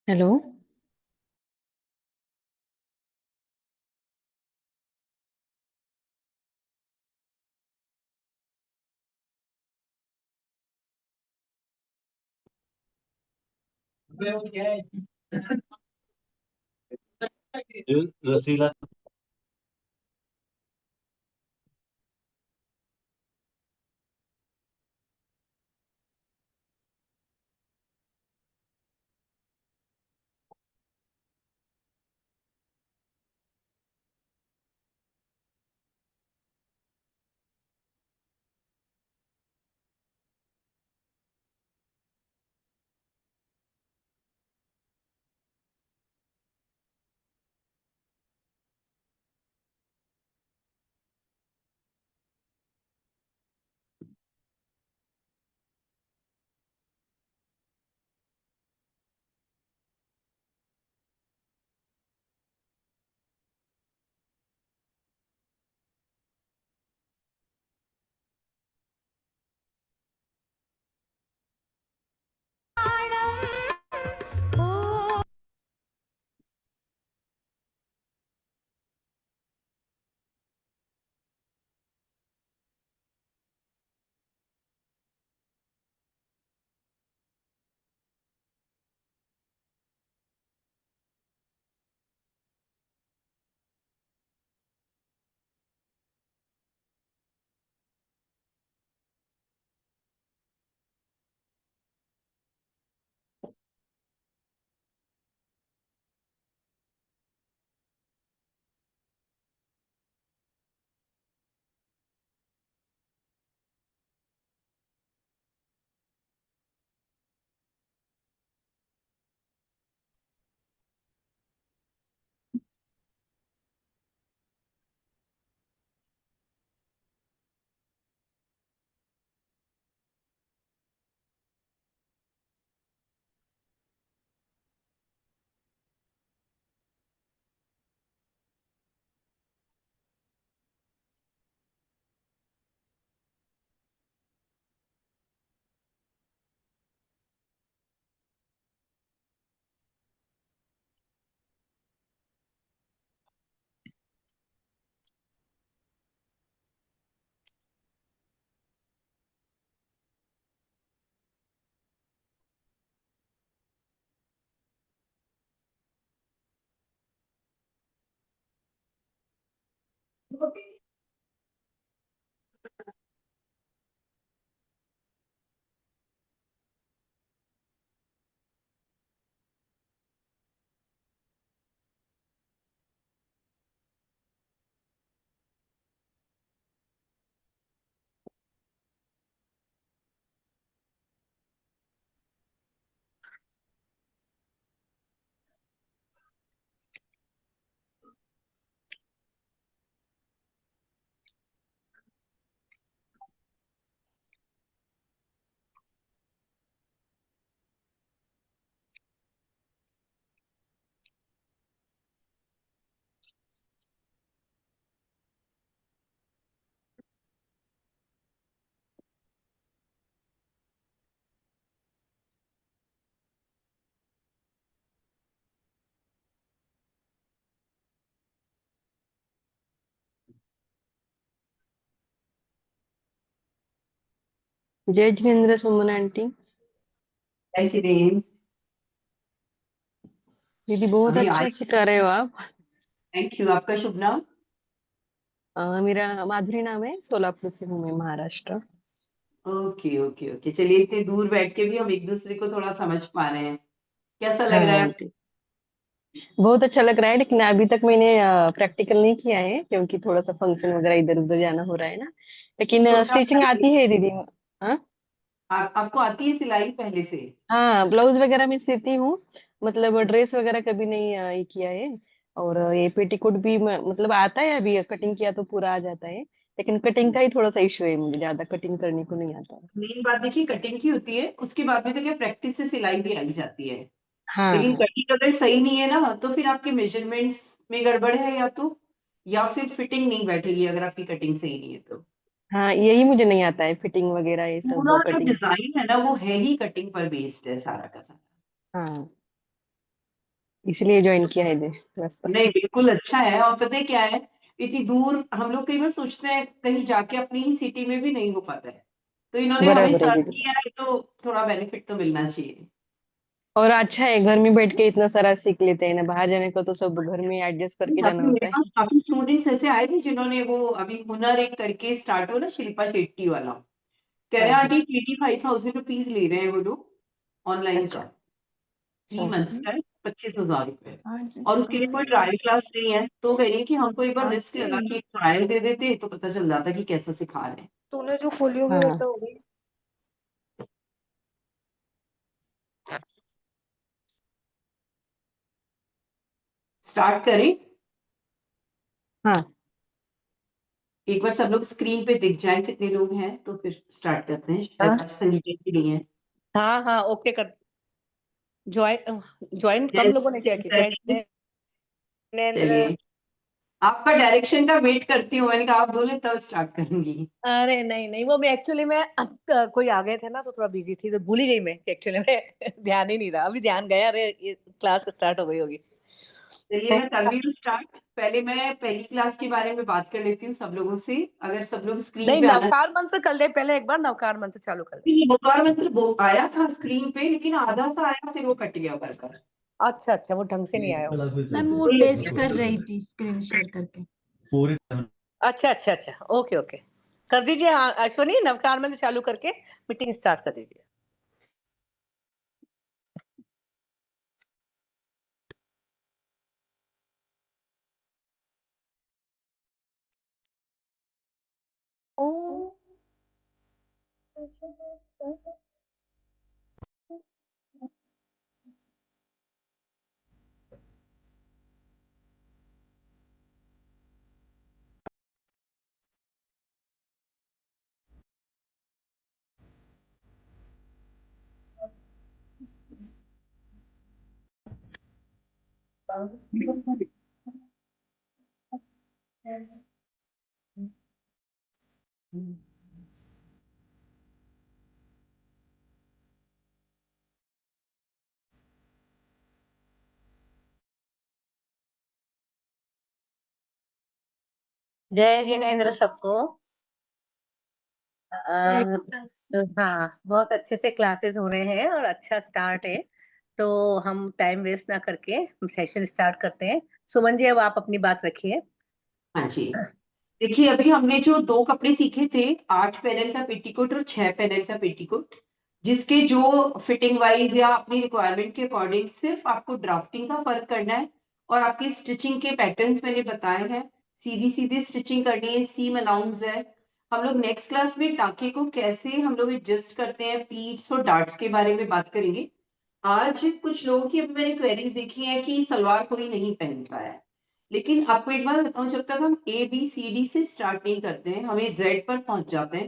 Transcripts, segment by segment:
Hello. रसीला। जय जिनेन्द्र सुमन aunty. जय श्री देव। दीदी बहुत अभी अच्छा आई। सिखा रहे हो आप। Thank you. आपका शुभ नाम? मेरा माधुरी नाम है, सोलापुर से हूँ मैं, महाराष्ट्र। ओके ओके ओके, चलिए इतने दूर बैठ के भी हम एक दूसरे को थोड़ा समझ पा रहे हैं। कैसा हाँ लग रहा है? आंटी, बहुत अच्छा लग रहा है, लेकिन अभी तक मैंने प्रैक्टिकल नहीं किया है क्योंकि थोड़ा सा फंक्शन वगैरह इधर उधर जाना हो रहा है ना। लेकिन तो क्या स्टिचिंग करेंगे? आती है दीदी। हाँ। आपको आती है सिलाई पहले से? हाँ, ब्लाउज वगैरह मैं सीती हूँ। मतलब ड्रेस वगैरह कभी नहीं ये किया है। और ये पेटीकोट भी मतलब आता है, अभी कटिंग किया तो पूरा आ जाता है। लेकिन कटिंग का ही थोड़ा सा इशू है, मुझे ज्यादा कटिंग करने को नहीं आता। मेन बात देखिए कटिंग की होती है, उसके बाद में तो क्या प्रैक्टिस से सिलाई भी आई जाती है। हाँ लेकिन हाँ। कटिंग अगर सही नहीं है ना तो फिर आपके मेजरमेंट्स में गड़बड़ है, या फिर फिटिंग नहीं बैठेगी अगर आपकी कटिंग सही नहीं है तो। हाँ, यही मुझे नहीं आता है, फिटिंग वगैरह ये पूरा सब जो कटिंग। डिजाइन है ना वो है ही कटिंग पर बेस्ड है सारा का सारा। हाँ। इसलिए ज्वाइन किया है बस। नहीं, बिल्कुल अच्छा है। और पता है क्या है, इतनी दूर हम लोग कई बार सोचते हैं कहीं जाके अपनी ही सिटी में भी नहीं हो पाता है, तो इन्होंने हमें बराबर है सर्व दीदी। किया है, तो थोड़ा बेनिफिट तो मिलना चाहिए। और अच्छा है, घर में बैठ के इतना सारा सीख लेते हैं ना, बाहर जाने को तो सब घर में एडजस्ट करके जाना बाकी मेरे होता है। पास काफी स्टूडेंट्स ऐसे आए थे जिन्होंने वो अभी हुनर एक करके स्टार्ट हो ना, शिल्पा शेट्टी वाला, कह रहे हाँ हैं हाँ। आंटी 85,000 रुपीज ले रहे हैं वो लोग ऑनलाइन का, अच्छा। 3 मंथ्स का है, 25,000 रुपए। हाँ जी। और उसके लिए कोई ट्रायल क्लास नहीं है, तो कह रही है कि हमको एक बार रिस्क लगा के एक ट्रायल दे देते तो पता चल जाता कि कैसा सिखा रहे हैं। तूने जो खोली होगी वो तो होगी। स्टार्ट करें? हाँ एक बार सब लोग स्क्रीन पे दिख जाए कितने लोग हैं, तो फिर स्टार्ट करते हैं। शायद हाँ आज संगीता की नहीं है। हाँ हाँ, ओके कर। ज्वाइन ज्वाइन कम लोगों ने किया कि जय- जैनेन्द्र। चलिए, आपका डायरेक्शन का वेट करती हूँ, मैंने कहा आप बोले तब स्टार्ट करूंगी। अरे नहीं नहीं, वो मैं एक्चुअली में कोई आ गए थे ना, तो थोड़ा बिजी थी, तो भूल ही गई मैं कि एक्चुअली में ध्यान ही नहीं रहा। अभी ध्यान गया, अरे ये क्लास स्टार्ट हो गई होगी। चलिए मैं कर रही हूँ स्टार्ट। पहले मैं पहली क्लास के बारे में बात कर लेती हूँ सब लोगों से, अगर सब लोग स्क्रीन नहीं, पे आना नवकार मंत्र कर ले पहले, एक बार नवकार मंत्र चालू कर ले। चाहिए। नवकार मंत्र वो आया था स्क्रीन पे, लेकिन आधा सा आया फिर वो कट गया वर्कर। अच्छा अच्छा, वो ढंग से नहीं आया होगा। मैम वो टेस्ट कर रही थी स्क्रीन शेयर करके। अच्छा अच्छा अच्छा, ओके ओके, कर दीजिए। हाँ अश्वनी, नवकार मंत्र चालू करके मीटिंग स्टार्ट कर दीजिए। जय जिनेन्द्र सबको। हाँ, बहुत अच्छे से क्लासेस हो रहे हैं और अच्छा स्टार्ट है, तो हम टाइम वेस्ट ना करके सेशन स्टार्ट करते हैं। सुमन जी, अब आप अपनी बात रखिए। हाँ जी, देखिए अभी हमने जो 2 कपड़े सीखे थे, 8 पैनल का पेटीकोट और 6 पैनल का पेटीकोट, जिसके जो फिटिंग वाइज या अपनी रिक्वायरमेंट के अकॉर्डिंग सिर्फ आपको ड्राफ्टिंग का फ़र्क करना है, और आपकी स्टिचिंग के पैटर्न्स मैंने बताए हैं। सीधी-सीधी स्टिचिंग करनी है, सीम अलाउंस है। हम लोग नेक्स्ट क्लास में टाँके को कैसे हम लोग एडजस्ट करते हैं, प्लीट्स और डार्ट्स के बारे में बात करेंगे। आज कुछ लोगों की अभी मैंने क्वेरीज़ देखी है कि सलवार कोई नहीं पहनता है। लेकिन आपको एक बात बताऊँ, जब तक हम ए, बी, सी, डी से स्टार्ट नहीं करते हैं, हमें ज़ेड पर पहुँच जाते हैं।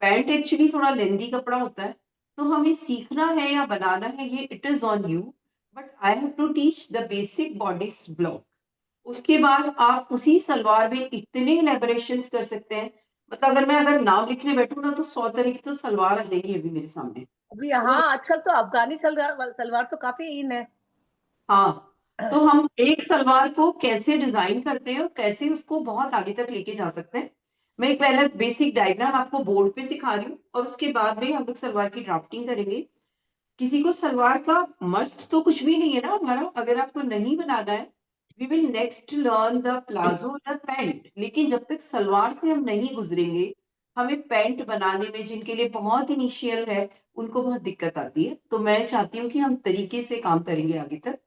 पैंट एक्चुअली थोड़ा लेंथी कपड़ा होता है, तो हमें सीखना है या बनाना है ये it is on you, but I have to teach the basic bodice block. उसके बाद आप उसी सलवार में इतने इलैबोरेशंस कर सकते हैं, मतलब अगर नाम लिखने बैठूँ ना तो 100 तरह की तो सलवार आ जाएगी अभी मेरे सामने। अभी हाँ, आजकल तो अफगानी सलवार तो काफी इन है। हाँ, तो हम एक सलवार को कैसे डिज़ाइन करते हैं और कैसे उसको बहुत आगे तक लेके जा सकते हैं। मैं एक पहले बेसिक डायग्राम आपको बोर्ड पे सिखा रही हूँ, और उसके बाद में हम लोग सलवार की ड्राफ्टिंग करेंगे। किसी को सलवार का मस्ट तो कुछ भी नहीं है ना हमारा, अगर आपको नहीं बनाना है, we will next learn the palazzo the pant. लेकिन जब तक सलवार से हम नहीं गुज़रेंगे, हमें पैंट बनाने में जिनके लिए बहुत इनिशियल है, उनको बहुत दिक्कत आती है। तो मैं चाहती हूँ कि हम तरीके से काम करेंगे आगे तक।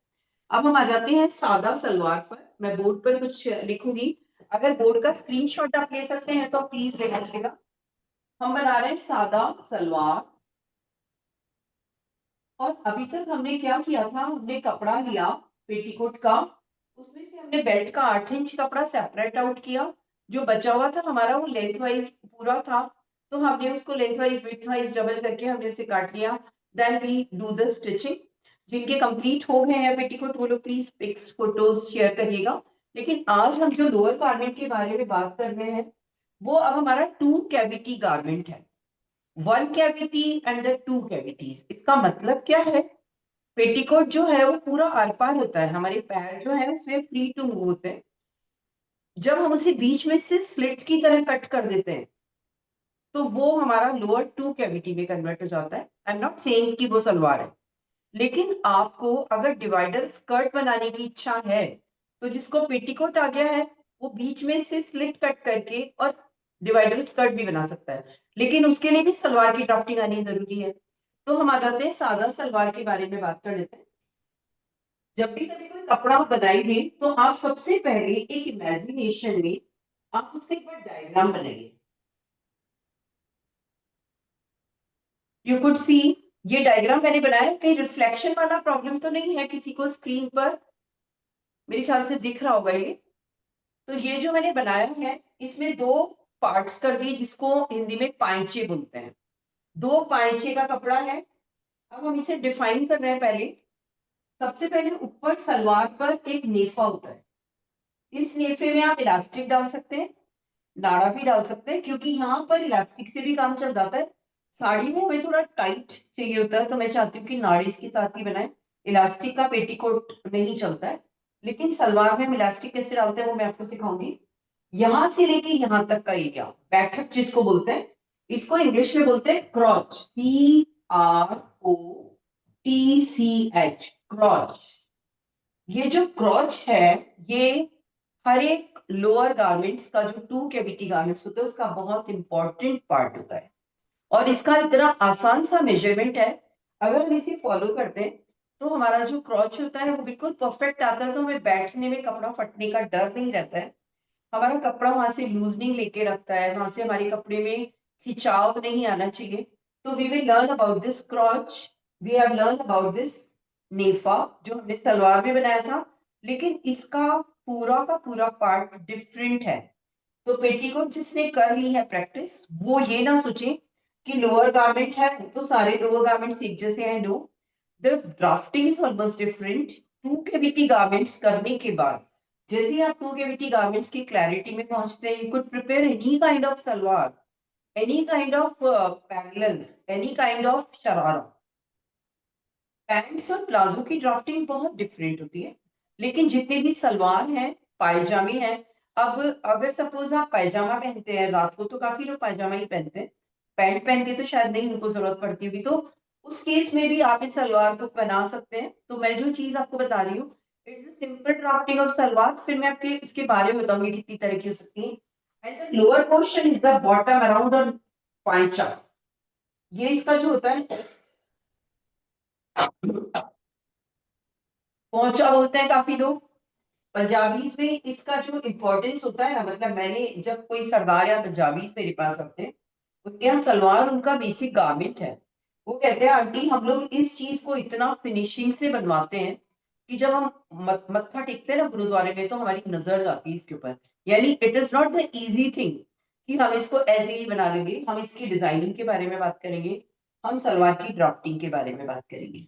अब हम आ जाते हैं सादा सलवार पर। मैं बोर्ड पर कुछ लिखूंगी, अगर बोर्ड का स्क्रीनशॉट आप ले सकते हैं तो प्लीज ले लीजिएगा। हम बना रहे हैं सादा सलवार, और अभी तक हमने क्या किया था, हमने कपड़ा लिया पेटीकोट का, उसमें से हमने बेल्ट का 8 इंच कपड़ा सेपरेट आउट किया। जो बचा हुआ था हमारा वो लेंथ वाइज पूरा था, तो हमने उसको length wise width wise double करके हमने उसे काट लिया। Then we do the stitching. जिनके कंप्लीट हो गए हैं पेटीकोट वो लोग प्लीज पिक्स फोटोज शेयर करिएगा। लेकिन आज हम जो लोअर गारमेंट के बारे में बात कर रहे हैं, वो अब हमारा 2 कैविटी गारमेंट है। 1 कैविटी एंड द 2 कैविटीज। इसका मतलब क्या है? पेटीकोट जो है वो पूरा आर पार होता है, हमारे पैर जो है उसमें फ्री टू मूव होते हैं। जब हम उसे बीच में से स्लिट की तरह कट कर देते हैं तो वो हमारा लोअर टू कैविटी में कन्वर्ट हो जाता है। आई एम नॉट सेइंग कि वो सलवार है, लेकिन आपको अगर डिवाइडर स्कर्ट बनाने की इच्छा है तो जिसको पेटीकोट आ गया है वो बीच में से स्लिट कट करके और डिवाइडर स्कर्ट भी बना सकता है, लेकिन उसके लिए भी सलवार की ड्राफ्टिंग आनी जरूरी है। तो हम आ जाते हैं सादा सलवार के बारे में बात कर लेते हैं। जब भी कभी कोई कपड़ा बनाएंगे तो आप सबसे पहले एक इमेजिनेशन में आप उसका एक बार डायग्राम बनाइए। यू कुड सी, ये डायग्राम मैंने बनाया, कहीं रिफ्लेक्शन वाला प्रॉब्लम तो नहीं है किसी को स्क्रीन पर? मेरे ख्याल से दिख रहा होगा ये। तो ये जो मैंने बनाया है इसमें दो पार्ट्स कर दिए जिसको हिंदी में पाइचे बोलते हैं। दो पाइचे का कपड़ा है। अब हम इसे डिफाइन कर रहे हैं। पहले सबसे पहले ऊपर सलवार पर एक नेफा होता है। इस नेफे में आप इलास्टिक डाल सकते हैं, नाड़ा भी डाल सकते हैं, क्योंकि यहाँ पर इलास्टिक से भी काम चल जाता है। साड़ी में हमें थोड़ा टाइट चाहिए होता है तो मैं चाहती हूँ कि नाड़े इसके साथ ही बनाए। इलास्टिक का पेटीकोट नहीं चलता है, लेकिन सलवार में हम इलास्टिक कैसे डालते हैं वो मैं आपको सिखाऊंगी। यहां से लेके यहां तक का एरिया बैठक जिसको बोलते हैं, इसको इंग्लिश में बोलते हैं क्रॉच, CROTCH, क्रॉच। ये जो क्रॉच है ये हर एक लोअर गारमेंट्स का जो टू कैविटी गारमेंट्स होते हैं उसका बहुत इंपॉर्टेंट पार्ट होता है। और इसका इतना आसान सा मेजरमेंट है, अगर हम इसे फॉलो करते हैं तो हमारा जो क्रॉच होता है वो बिल्कुल परफेक्ट आता है। तो हमें बैठने में कपड़ा फटने का डर नहीं रहता है। हमारा कपड़ा वहां से लूजनिंग लेके रखता है, वहां से हमारे कपड़े में खिंचाव नहीं आना चाहिए। तो we will learn about this crotch, we have learn about this नेफा जो हमने सलवार में बनाया था, लेकिन इसका पूरा का पूरा पार्ट डिफरेंट है। तो पेटीकोट जिसने कर ली है प्रैक्टिस वो ये ना सोचे कि लोअर गारमेंट है तो सारे लोअर गारमेंट्स एक जैसे हैं। No, the drafting is almost different. Two cavity garments करने के बाद जैसे ही आप टू कैविटी गारमेंट्स की क्लैरिटी में पहुंचते हैं, you could prepare any kind of salwar, any kind of parallels, any kind of sharara. Pants और प्लाजो की ड्राफ्टिंग बहुत डिफरेंट होती है, लेकिन जितने भी सलवार हैं, पायजामे हैं, अब अगर सपोज आप पायजामा पहनते हैं रात को तो काफी लोग पायजामा ही पहनते हैं, पैंट पहन के तो शायद नहीं उनको जरूरत पड़ती होगी, तो उस केस में भी आप इस सलवार को बना सकते हैं। तो मैं जो चीज आपको बता रही हूँ it's a simple drafting of salwar. फिर मैं आपके इसके बारे में बताऊंगी कितनी तरह की हो सकती है। And the lower portion is the bottom around और पाइचा। ये इसका जो होता है पहुंचा बोलते हैं काफी लोग। पंजाबीज में इसका जो इम्पोर्टेंस होता है ना, मतलब मैंने जब कोई सरदार या पंजाबीज मेरे पास आते हैं उनके यहाँ सलवार उनका बेसिक गारमेंट है। वो कहते हैं आंटी हम लोग इस चीज को इतना फिनिशिंग से बनवाते हैं कि जब हम मत्था टेकते हैं ना गुरुद्वारे में तो हमारी नजर जाती है इसके ऊपर। यानी it is not the easy thing कि हम इसको ऐसे ही बना लेंगे। हम इसकी डिजाइनिंग के बारे में बात करेंगे, हम सलवार की ड्राफ्टिंग के बारे में बात करेंगे।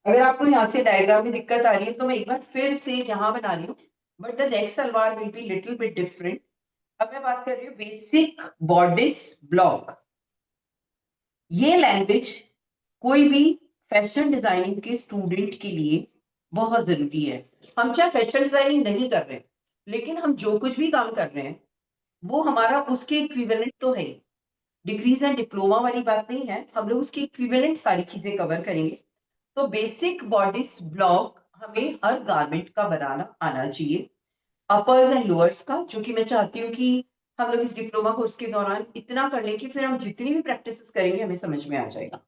अगर आपको यहाँ से डायग्राम में दिक्कत आ रही है तो मैं एक बार फिर से यहाँ बना रही हूँ, but the next salwar will be little bit different. अब मैं बात कर रही हूँ बेसिक बॉडिस ब्लॉक। ये लैंग्वेज कोई भी फैशन डिजाइनिंग के स्टूडेंट के लिए बहुत जरूरी है। हम चाहे फैशन डिजाइनिंग नहीं कर रहे लेकिन हम जो कुछ भी काम कर रहे हैं वो हमारा उसके इक्विवेलेंट तो है। डिग्रीज एंड डिप्लोमा वाली बात नहीं है, हम लोग उसकी इक्विवेलेंट सारी चीजें कवर करेंगे। तो बेसिक बॉडीज ब्लॉक हमें हर गारमेंट का बनाना आना चाहिए, अपर्स एंड लोअर्स का, जो कि मैं चाहती हूँ कि हम लोग इस डिप्लोमा कोर्स के दौरान इतना कर लें कि फिर हम जितनी भी प्रैक्टिस करेंगे हमें समझ में आ जाएगा।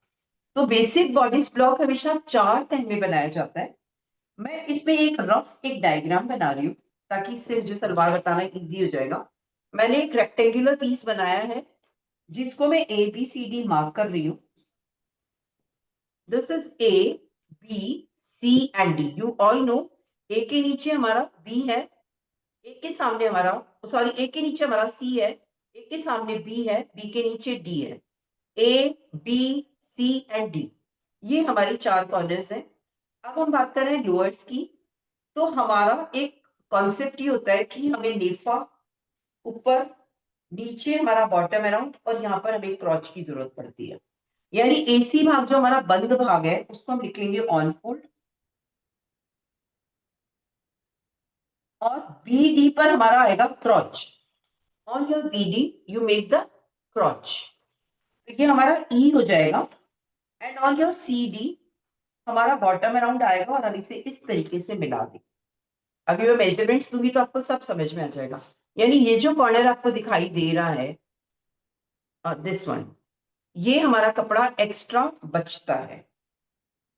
तो बेसिक बॉडीज ब्लॉक हमेशा 4 तह में बनाया जाता है। मैं इसमें एक रफ एक डायग्राम बना रही हूँ ताकि इससे जो सलवार बताना इजी हो जाएगा। मैंने एक रेक्टेंगुलर पीस बनाया है जिसको मैं ABCD मार्क कर रही हूँ। This is A, B, C and D। You all know A के नीचे हमारा B है, A के सामने हमारा सॉरी A के नीचे हमारा C है, A के सामने B है, B के नीचे D है। A, B, C and D ये हमारी 4 कॉर्नर्स हैं। अब हम बात कर रहे हैं लोअर्स की। तो हमारा एक कॉन्सेप्ट ये होता है कि हमें नेफा ऊपर, नीचे हमारा बॉटम अराउंड और यहाँ पर हमें क्रॉच की जरूरत पड़ती है। यानी AC भाग जो हमारा बंद भाग है उसको हम लिख लेंगे ऑन फोल्ड, और BD पर हमारा आएगा क्रॉच। On your BD you make the क्रॉच, तो ये हमारा E हो जाएगा। एंड ऑन योर CD हमारा बॉटम अराउंड आएगा, और हम इसे इस तरीके से मिला देंगे। अभी मैं मेजरमेंट्स दूंगी तो आपको सब समझ में आ जाएगा। यानी ये जो कॉर्नर आपको दिखाई दे रहा है, दिस वन, ये हमारा कपड़ा एक्स्ट्रा बचता है।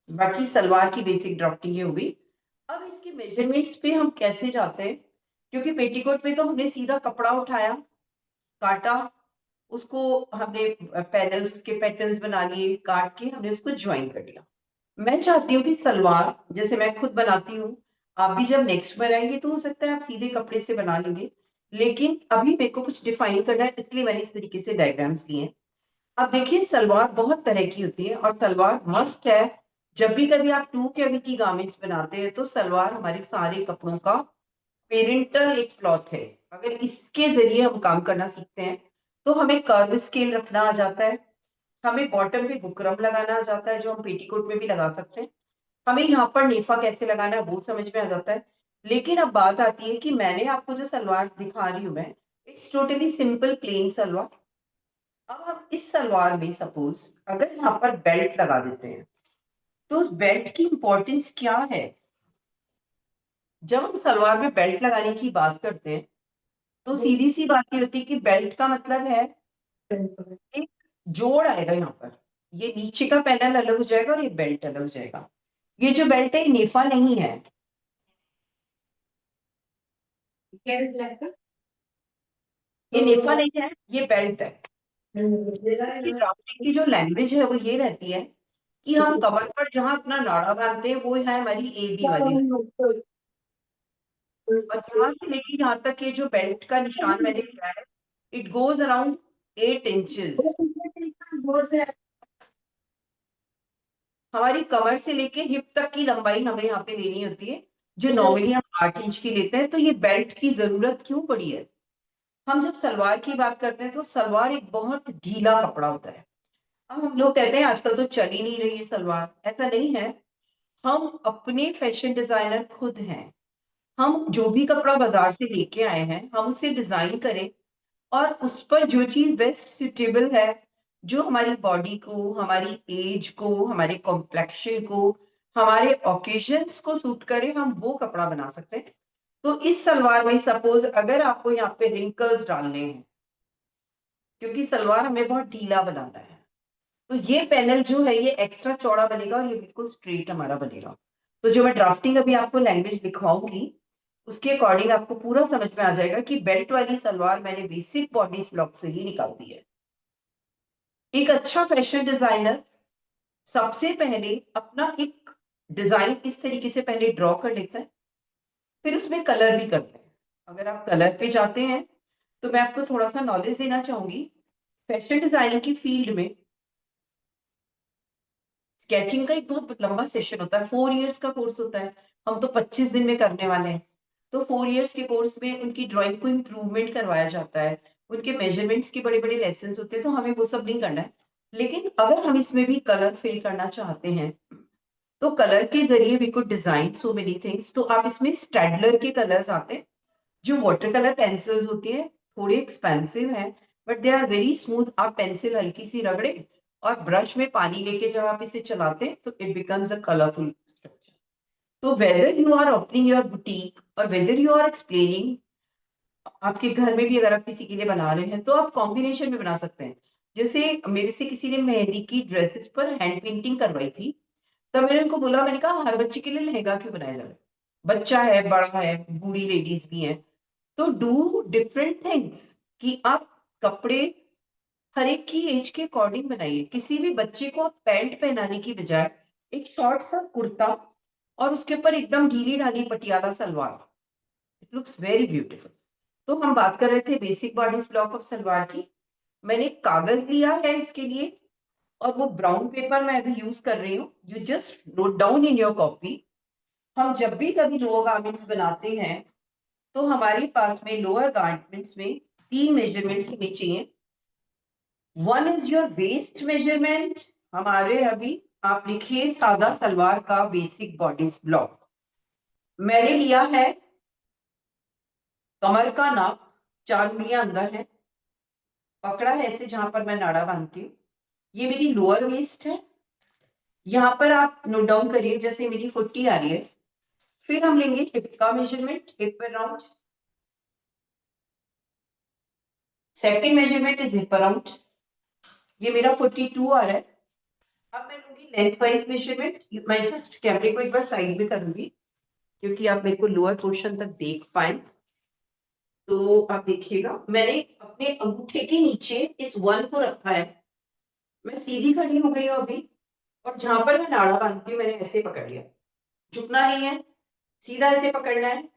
बाकी सलवार की बेसिक ड्राफ्टिंग ये हो गई। अब इसके मेजरमेंट्स पे हम कैसे जाते हैं, क्योंकि पेटीकोट पे तो हमने सीधा कपड़ा उठाया, काटा, उसको हमने पैनल्स, उसके पैटर्न्स बना लिए, काट के हमने उसको ज्वाइन कर लिया। मैं चाहती हूँ कि सलवार जैसे मैं खुद बनाती हूँ, आप भी जब नेक्स्ट बार आएंगे तो हो सकता है आप सीधे कपड़े से बना लेंगे, लेकिन अभी मेरे को कुछ डिफाइन करना है, इसलिए मैंने इस तरीके से डायग्राम्स लिए हैं। अब देखिए सलवार बहुत तरह की होती है, और सलवार मस्ट है। जब भी कभी आप 2 कैविटी गारमेंट्स बनाते हैं तो सलवार हमारे सारे कपड़ों का पेरेंटल एक क्लॉथ है। अगर इसके जरिए हम काम करना सीखते हैं तो हमें कर्व स्केल रखना आ जाता है, हमें बॉटम पे बुकरम लगाना आ जाता है जो हम पेटीकोट में भी लगा सकते हैं, हमें यहाँ पर नेफा कैसे लगाना है वो समझ में आ जाता है। लेकिन अब बात आती है कि मैंने आपको जो सलवार दिखा रही हूँ मैं, it's totally simple plain salwar. अब हम इस सलवार में सपोज अगर यहाँ पर बेल्ट लगा देते हैं, तो उस बेल्ट की इंपॉर्टेंस क्या है। जब हम सलवार में बेल्ट लगाने की बात करते हैं तो सीधी सी बात ये होती है कि बेल्ट का मतलब है एक जोड़ आएगा यहाँ पर, ये नीचे का पैनल अलग हो जाएगा और ये बेल्ट अलग हो जाएगा। ये जो बेल्ट है नेफा नहीं है, ये नेफा नहीं है, ये बेल्ट है। कि ड्राफ्टिंग की जो लैंग्वेज है वो ये रहती है कि हम कमर पर जहां अपना नाड़ा बांधते हैं वो है हमारी AB वाली लाइन, और यहाँ से लेके यहाँ तक ये जो बेल्ट का निशान मैंने लिखा है, इट गोज अराउंड 8 इंचेस। हमारी कमर से लेके हिप तक की लंबाई हमें यहाँ पे लेनी होती है, जो नॉर्मली हम 8 इंच की लेते हैं। तो ये बेल्ट की जरूरत क्यों पड़ी है। हम जब सलवार की बात करते हैं तो सलवार एक बहुत ढीला कपड़ा होता है। अब हम लोग कहते हैं आजकल तो चल ही नहीं रही है सलवार, ऐसा नहीं है। हम अपने फैशन डिजाइनर खुद हैं। हम जो भी कपड़ा बाजार से लेके आए हैं हम उसे डिजाइन करें, और उस पर जो चीज बेस्ट सुटेबल है, जो हमारी बॉडी को, हमारी एज को, हमारे कॉम्प्लेक्शन को, हमारे ओकेजन्स को सूट करे, हम वो कपड़ा बना सकते हैं। तो इस सलवार में सपोज अगर आपको यहाँ पे रिंकल्स डालने हैं, क्योंकि सलवार हमें बहुत ढीला बनाना है, तो ये पैनल जो है ये एक्स्ट्रा चौड़ा बनेगा और ये बिल्कुल स्ट्रेट हमारा बनेगा। तो जो मैं ड्राफ्टिंग अभी आपको लैंग्वेज दिखवाऊंगी उसके अकॉर्डिंग आपको पूरा समझ में आ जाएगा कि बेल्ट वाली सलवार मैंने बेसिक बॉडी ब्लॉक से ही निकाल दी है। एक अच्छा फैशन डिजाइनर सबसे पहले अपना एक डिजाइन इस तरीके से पहले ड्रॉ कर लेता है, फिर उसमें कलर भी करता है। अगर आप कलर पे जाते हैं तो मैं आपको थोड़ा सा नॉलेज देना चाहूंगी। फैशन डिजाइनिंग की फील्ड में स्केचिंग का एक बहुत लंबा सेशन होता है, 4 इयर्स का कोर्स होता है। हम तो 25 दिन में करने वाले हैं। तो 4 इयर्स के कोर्स में उनकी ड्राइंग को इम्प्रूवमेंट करवाया जाता है, उनके मेजरमेंट्स के बड़े बड़े लेसन होते हैं, तो हमें वो सब नहीं करना है। लेकिन अगर हम इसमें भी कलर फिल करना चाहते हैं तो कलर के जरिए we could design so many things. तो आप इसमें स्टैडलर के कलर्स आते हैं, जो वाटर कलर पेंसिल्स होती है, थोड़े एक्सपेंसिव हैं but they are very smooth. आप पेंसिल हल्की सी रगड़े और ब्रश में पानी लेके जब आप इसे चलाते हैं तो it becomes a colourful structure. तो whether you are opening your boutique और वेदर यू आर एक्सप्लेनिंग, आपके घर में भी अगर आप किसी के लिए बना रहे हैं तो आप कॉम्बिनेशन में बना सकते हैं। जैसे मेरे से किसी ने मेहंदी की ड्रेसेस पर हैंड पेंटिंग करवाई थी, तब मैंने उनको बोला, मैंने कहा हर बच्चे के लिए लहंगा क्यों बनाया जा रहा है, बच्चा है, बड़ा है, बूढ़ी लेडीज भी हैं, तो डू डिफरेंट थिंग्स। कि आप कपड़े हर एक की एज के अकॉर्डिंग बनाइए। किसी भी बच्चे को आप पैंट पहनाने की बजाय एक शॉर्ट सा कुर्ता और उसके ऊपर एकदम ढीली ढाली Patiala salwar, it looks very beautiful. तो हम बात कर रहे थे basic body block of salwar की। मैंने कागज लिया है इसके लिए, और वो ब्राउन पेपर मैं अभी यूज कर रही हूँ। You just note down in your copy. हम जब भी कभी लोअर गारमेंट्स बनाते हैं तो हमारे पास में लोअर गारमेंट्स में 3 मेजरमेंट्स हमें चाहिए। One is your waist measurement, हमारे अभी आप लिखिए सादा सलवार का बेसिक बॉडीज ब्लॉक। मैंने लिया है कमर का नाप, 4 उंगलियां अंदर है, पकड़ा है ऐसे जहां पर मैं नाड़ा बांधती हूँ। ये मेरी लोअर वेस्ट है। यहाँ पर आप नोट डाउन करिए, जैसे मेरी 40 आ रही है। फिर हम लेंगे हिप का measurement, hip around. Second measurement is hip around, ये मेरा 42 आ रहा है। अब मैं लूंगी लेंथ वाइज मेजरमेंट। मैं जस्ट कैमरे को एक बार साइड में करूंगी क्योंकि आप मेरे को लोअर पोर्शन तक देख पाए। तो आप देखिएगा, मैंने अपने अंगूठे के नीचे इस 1 को रखा है। मैं सीधी खड़ी हो गई हूँ अभी, और जहां पर मैं नाड़ा बांधती हूँ मैंने ऐसे पकड़ लिया। झुकना नहीं है, सीधा ऐसे पकड़ना है,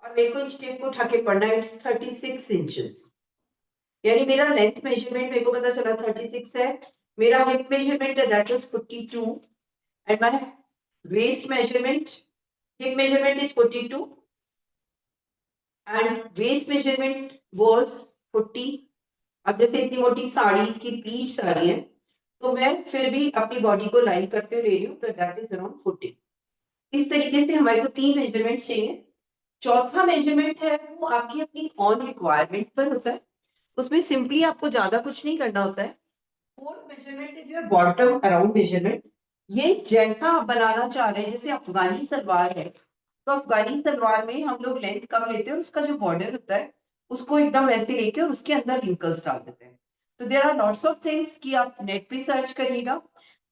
और मेरे को इंच टेप को उठा के पढ़ना है। इट्स 36 इंचेस, यानी मेरा लेंथ मेजरमेंट मेरे को पता चला 36 है। मेरा हिप मेजरमेंट है that is 42, and my waist measurement, hip measurement is 42 and waist measurement was 40। अब जैसे इतनी मोटी साड़ी, इसकी प्लीट्स आ रही है, तो मैं फिर भी अपनी बॉडी को लाइन करते हुए ले रही हूँ, तो दैट इज अराउंड 40। इस तरीके से हमारे को 3 मेजरमेंट चाहिए। चौथा मेजरमेंट है वो आपकी अपनी ऑन रिक्वायरमेंट पर होता है, उसमें सिंपली आपको ज्यादा कुछ नहीं करना होता है। Fourth measurement is your bottom around measurement. ये जैसा आप बनाना चाह रहे हैं, जैसे अफगानी सलवार है, तो अफगानी सलवार में हम लोग लेंथ कम लेते हैं और उसका जो बॉर्डर होता है उसको एकदम वैसे लेके और उसके अंदर रिंकल्स डाल देते हैं। तो there are lots of things कि आप नेट पे सर्च करिएगा,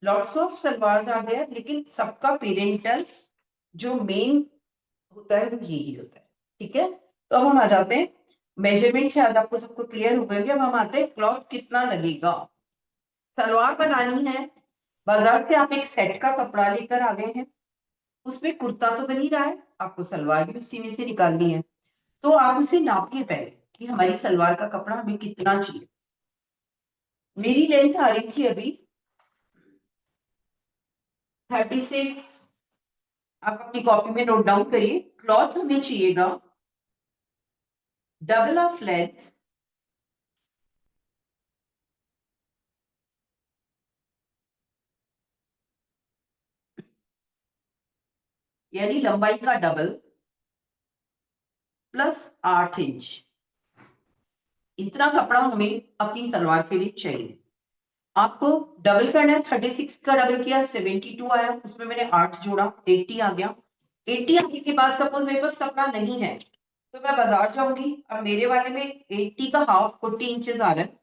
lots of salwar are there, लेकिन सबका पेरेंटल जो मेन होता है वो यही होता है। ठीक है, तो अब हम आ जाते हैं मेजरमेंट। शायद आपको सबको क्लियर हो गए। अब हम आते हैं क्लॉथ कितना लगेगा। सलवार बनानी है, बाजार से आप एक सेट का कपड़ा लेकर आ गए हैं, उसमें कुर्ता तो बन ही रहा है, आपको सलवार भी उसी में से निकालनी है। तो आप उसे नापिए पहले कि हमारी सलवार का कपड़ा हमें कितना चाहिए। मेरी लेंथ आ रही थी अभी 36। आप अपनी कॉपी में नोट डाउन करिए। क्लॉथ हमें चाहिएगा डबल ऑफ लेंथ, यानी लंबाई का डबल, प्लस 8 इंच। इतना कपड़ा हमें अपनी सलवार के लिए चाहिए। आपको डबल करना है, 36 का डबल किया 72 आया, उसमें मैंने 8 जोड़ा, 80 आ गया। 80 आने के बाद सपोज मेरे पास कपड़ा नहीं है, तो मैं बाजार जाऊंगी। अब मेरे वाले में 80 का हाफ 40 इंचेस आ रहा है,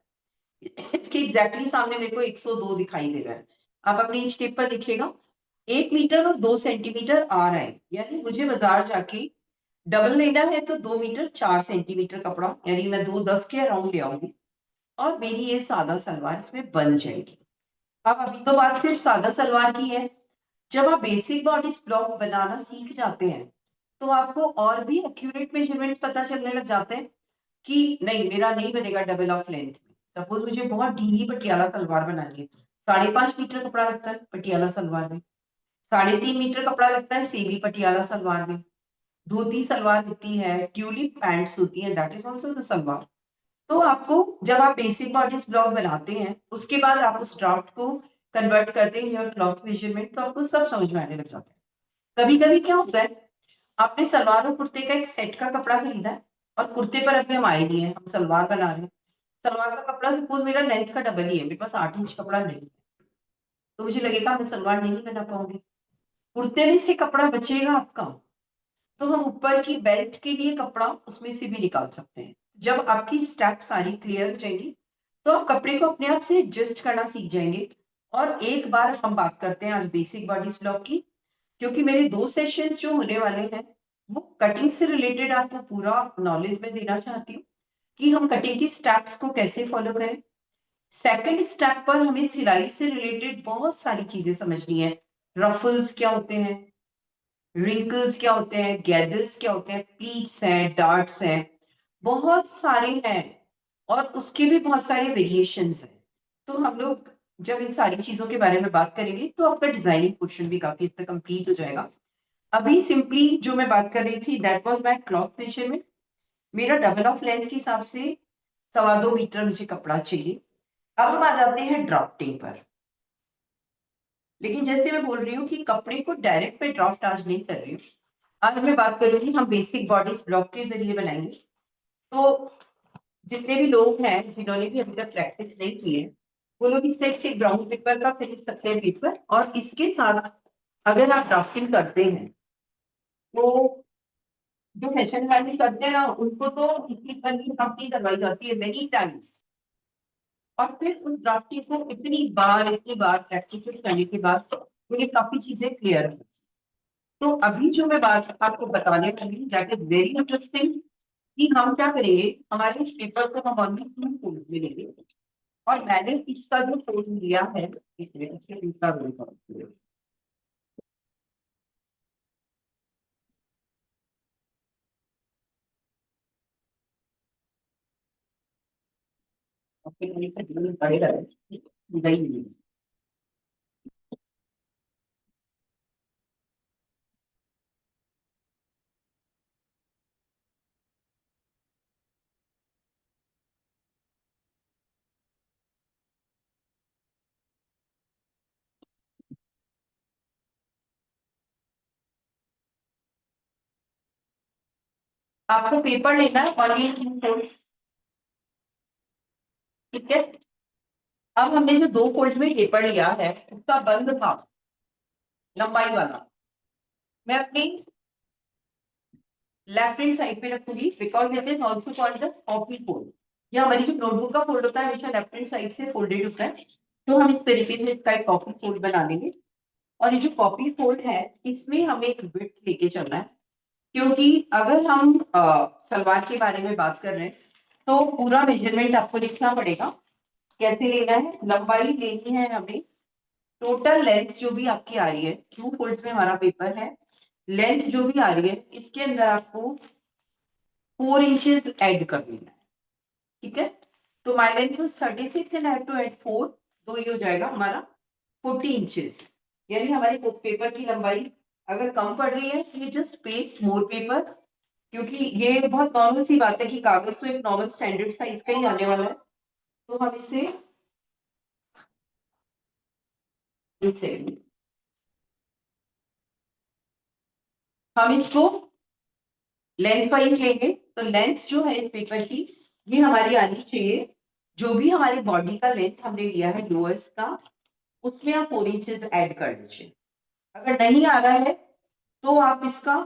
इसके एग्जैक्टली सामने मेरे को 102 दिखाई दे रहा है। आप अपनी इंच टेप पर देखिएगा, 1 मीटर और 2 सेंटीमीटर आ रहा है, यानी मुझे बाजार जाके डबल लेना है तो 2 मीटर 4 सेंटीमीटर कपड़ा, यानी मैं 210 के अराउंड ले आऊंगी, और मेरी ये सादा सलवार इसमें बन जाएगी। अब अभी तो बात सिर्फ सादा सलवार की है। जब आप बेसिक बॉडीज ब्लॉक बनाना सीख जाते हैं, तो आपको और भी एक्यूरेट मेजरमेंट्स पता चलने लग जाते हैं कि नहीं, मेरा नहीं बनेगा डबल ऑफ लेंथ में। सपोज मुझे बहुत ढीली पटियाला सलवार बनानी है, 5.5 मीटर कपड़ा लगता है पटियाला सलवार में, 3.5 मीटर कपड़ा लगता है सेमी पटियाला सलवार में, धोती सलवार होती है, ट्यूलिप पैंट्स होती है, that is also the salwar. तो आपको जब आप बेसिक बॉडीज ब्लॉक बनाते हैं, उसके बाद आप उस ड्राफ्ट को कन्वर्ट करते हैं योर क्लॉथ मेजरमेंट, तो आपको सब समझ में आने लग जाता है। कभी कभी क्या होता है, आपने सलवार और कुर्ते का एक सेट का कपड़ा खरीदा है, और कुर्ते पर अभी हम आए नहीं है, हम सलवार बना रहे हैं। सलवार का कपड़ा सपोज मेरा लेंथ का डबल ही है, मेरे पास 8 इंच कपड़ा नहीं है, तो मुझे लगेगा मैं सलवार नहीं बना पाऊंगी। कुर्ते में से कपड़ा बचेगा आपका, तो हम ऊपर की बेल्ट के लिए कपड़ा उसमें से भी निकाल सकते हैं। जब आपकी स्टेप सारी क्लियर हो जाएंगी, तो आप कपड़े को अपने आप से एडजस्ट करना सीख जाएंगे। और एक बार हम बात करते हैं आज बेसिक बॉडीज ब्लॉक की, क्योंकि मेरे 2 सेशंस जो होने वाले हैं वो कटिंग से रिलेटेड आपको पूरा नॉलेज में देना चाहती हूँ कि हम कटिंग की स्टेप्स को कैसे फॉलो करें। सेकंड स्टेप पर हमें सिलाई से रिलेटेड बहुत सारी चीजें समझनी है। रफल्स क्या होते हैं, रिंकल्स क्या होते हैं, गैदर्स क्या होते हैं, प्लीट्स हैं, डार्ट्स हैं, बहुत सारे हैं, और उसके भी बहुत सारे वेरिएशंस हैं। तो हम लोग जब इन सारी चीजों के बारे में बात करेंगे, तो आपका डिजाइनिंग पोर्शन भी काफी हद तक कंप्लीट हो जाएगा। अभी सिंपली जो मैं बात कर रही थी that was my cloth measurement. मेरा डबल ऑफ लेंथ के हिसाब से 2.25 मीटर मुझे कपड़ा चाहिए। अब हम आ जाते हैं ड्राफ्टिंग पर। लेकिन जैसे मैं बोल रही हूँ कि कपड़े को डायरेक्ट पे ड्राफ्ट आज नहीं कर रही हूँ। आज मैं बात करूंगी हम बेसिक बॉडीज ब्लॉक के जरिए बनाएंगे। तो जितने भी लोग हैं जिन्होंने भी अभी तक प्रैक्टिस नहीं की है, वो लोग इस टाइप से ब्राउन पेपर का खरीद सकते हैं पेपर, और इसके साथ अगर आप ड्राफ्टिंग करते हैं तो जो फैशन वाले करते हैं ना, उनको तो इसी पर ही ड्राफ्टिंग करवाई जाती है मेनी टाइम्स, और फिर उस ड्राफ्टिंग को इतनी बार प्रैक्टिस करने के बाद उन्हें काफी चीजें क्लियर हो। तो अभी जो मैं बात आपको बताने वाली दैट इज वेरी इंटरेस्टिंग, कि हम क्या करेंगे, हमारे इस पेपर को हम ऑनली 2 फोल्ड में लेंगे, और मैंने इसका जो फोल्ड लिया है, एक मिनट, इसके दूसरा रोल पड़ेगा। आपको पेपर लेना है और ये 2 फोल्ड्स, ठीक है। अब हमने जो 2 फोल्ड्स में पेपर लिया है उसका बंद भाग लंबाई वाला मैं अपनी लेफ्ट हैंड साइड पे रखूंगी, because it is also called the copy fold. ये हमारी जो नोटबुक का फोल्ड होता है हमेशा लेफ्ट हैंड साइड से फोल्डेड होता है, तो हम इस तरीके से इसका एक कॉपी फोल्ड बना लेंगे। और ये जो कॉपी फोल्ड है इसमें हमें एक विड्थ लेके चलना है, क्योंकि अगर हम सलवार के बारे में बात कर रहे हैं तो पूरा मेजरमेंट आपको लिखना पड़ेगा। कैसे लेना है, लंबाई लेनी है हमें, टोटल लेंथ जो भी आपकी आ रही है, 2 फोल्ड्स में हमारा पेपर है, लेंथ जो भी आ रही है इसके अंदर आपको 4 इंचेस ऐड कर देना है, ठीक है। तो my length was 36 and I have to add 4, तो ये हो जाएगा हमारा 40 इंचेस। यानी हमारे पेपर की लंबाई अगर कम पड़ रही है तो ये जस्ट पेस्ट मोर पेपर, क्योंकि ये बहुत नॉर्मल सी बात है कि कागज तो एक नॉर्मल स्टैंडर्ड साइज का ही आने वाला है। तो हम इसे हम इसको लेंथ वाइज लेंगे, तो लेंथ जो है इस पेपर की ये हमारी आनी चाहिए, जो भी हमारी बॉडी का लेंथ हमने लिया है लोअर्स का, उसमें आप 4 इंचेस ऐड कर दीजिए। अगर नहीं आ रहा है तो आप इसका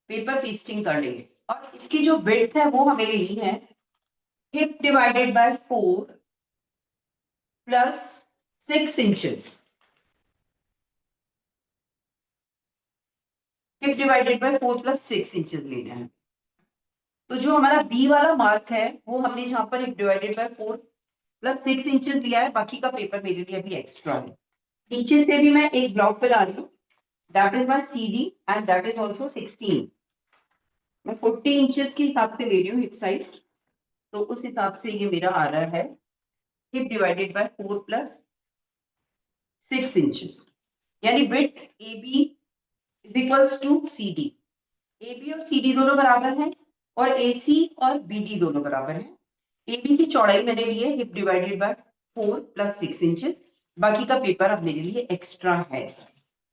पेपर पेस्टिंग कर लेंगे, और इसकी जो विड्थ है वो हमें लेनी है hip divided by 4 plus 6 inches. Hip divided by 4 plus 6 inches लेना है। तो जो हमारा बी वाला मार्क है वो हमने यहाँ पर hip divided by 4 plus 6 inches लिया है, बाकी का पेपर मेरे लिए अभी एक्स्ट्रा है। नीचे से भी मैं एक ब्लॉक बना रही हूँ, that is my CD and that is also 16। मैं 40 इंचेस के हिसाब से ले रही हूँ हिप साइज, तो उस हिसाब से ये मेरा आ रहा है hip divided by 4 plus 6 inches, यानी width AB is equals to CD। AB और CD दोनों बराबर हैं, और AC और BD दोनों बराबर हैं। AB की चौड़ाई मैंने ली है hip divided by 4 plus 6 inches, बाकी का पेपर अब मेरे लिए एक्स्ट्रा है।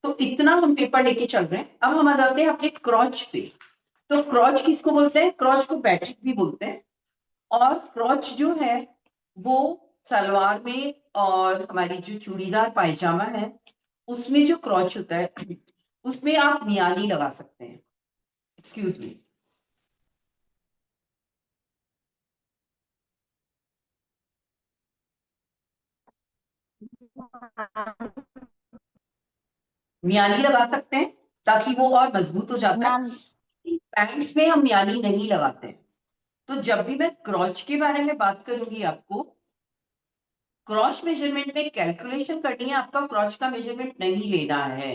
तो इतना हम पेपर लेके चल रहे हैं। अब हम आ जाते हैं अपने क्रॉच पे। तो क्रॉच किसको बोलते हैं, क्रॉच को बैटरी भी बोलते हैं, और क्रॉच जो है वो सलवार में और हमारी जो चूड़ीदार पायजामा है उसमें जो क्रॉच होता है उसमें आप मियानी लगा सकते हैं। एक्सक्यूज मी, मियानी लगा सकते हैं ताकि वो और मजबूत हो जाता है। मैम पैंट्स में हम मियानी नहीं लगाते हैं। तो जब भी मैं क्रॉच के बारे में बात करूंगी आपको, क्रॉच मेजरमेंट में कैलकुलेशन करनी है, आपका क्रॉच का मेजरमेंट नहीं लेना है।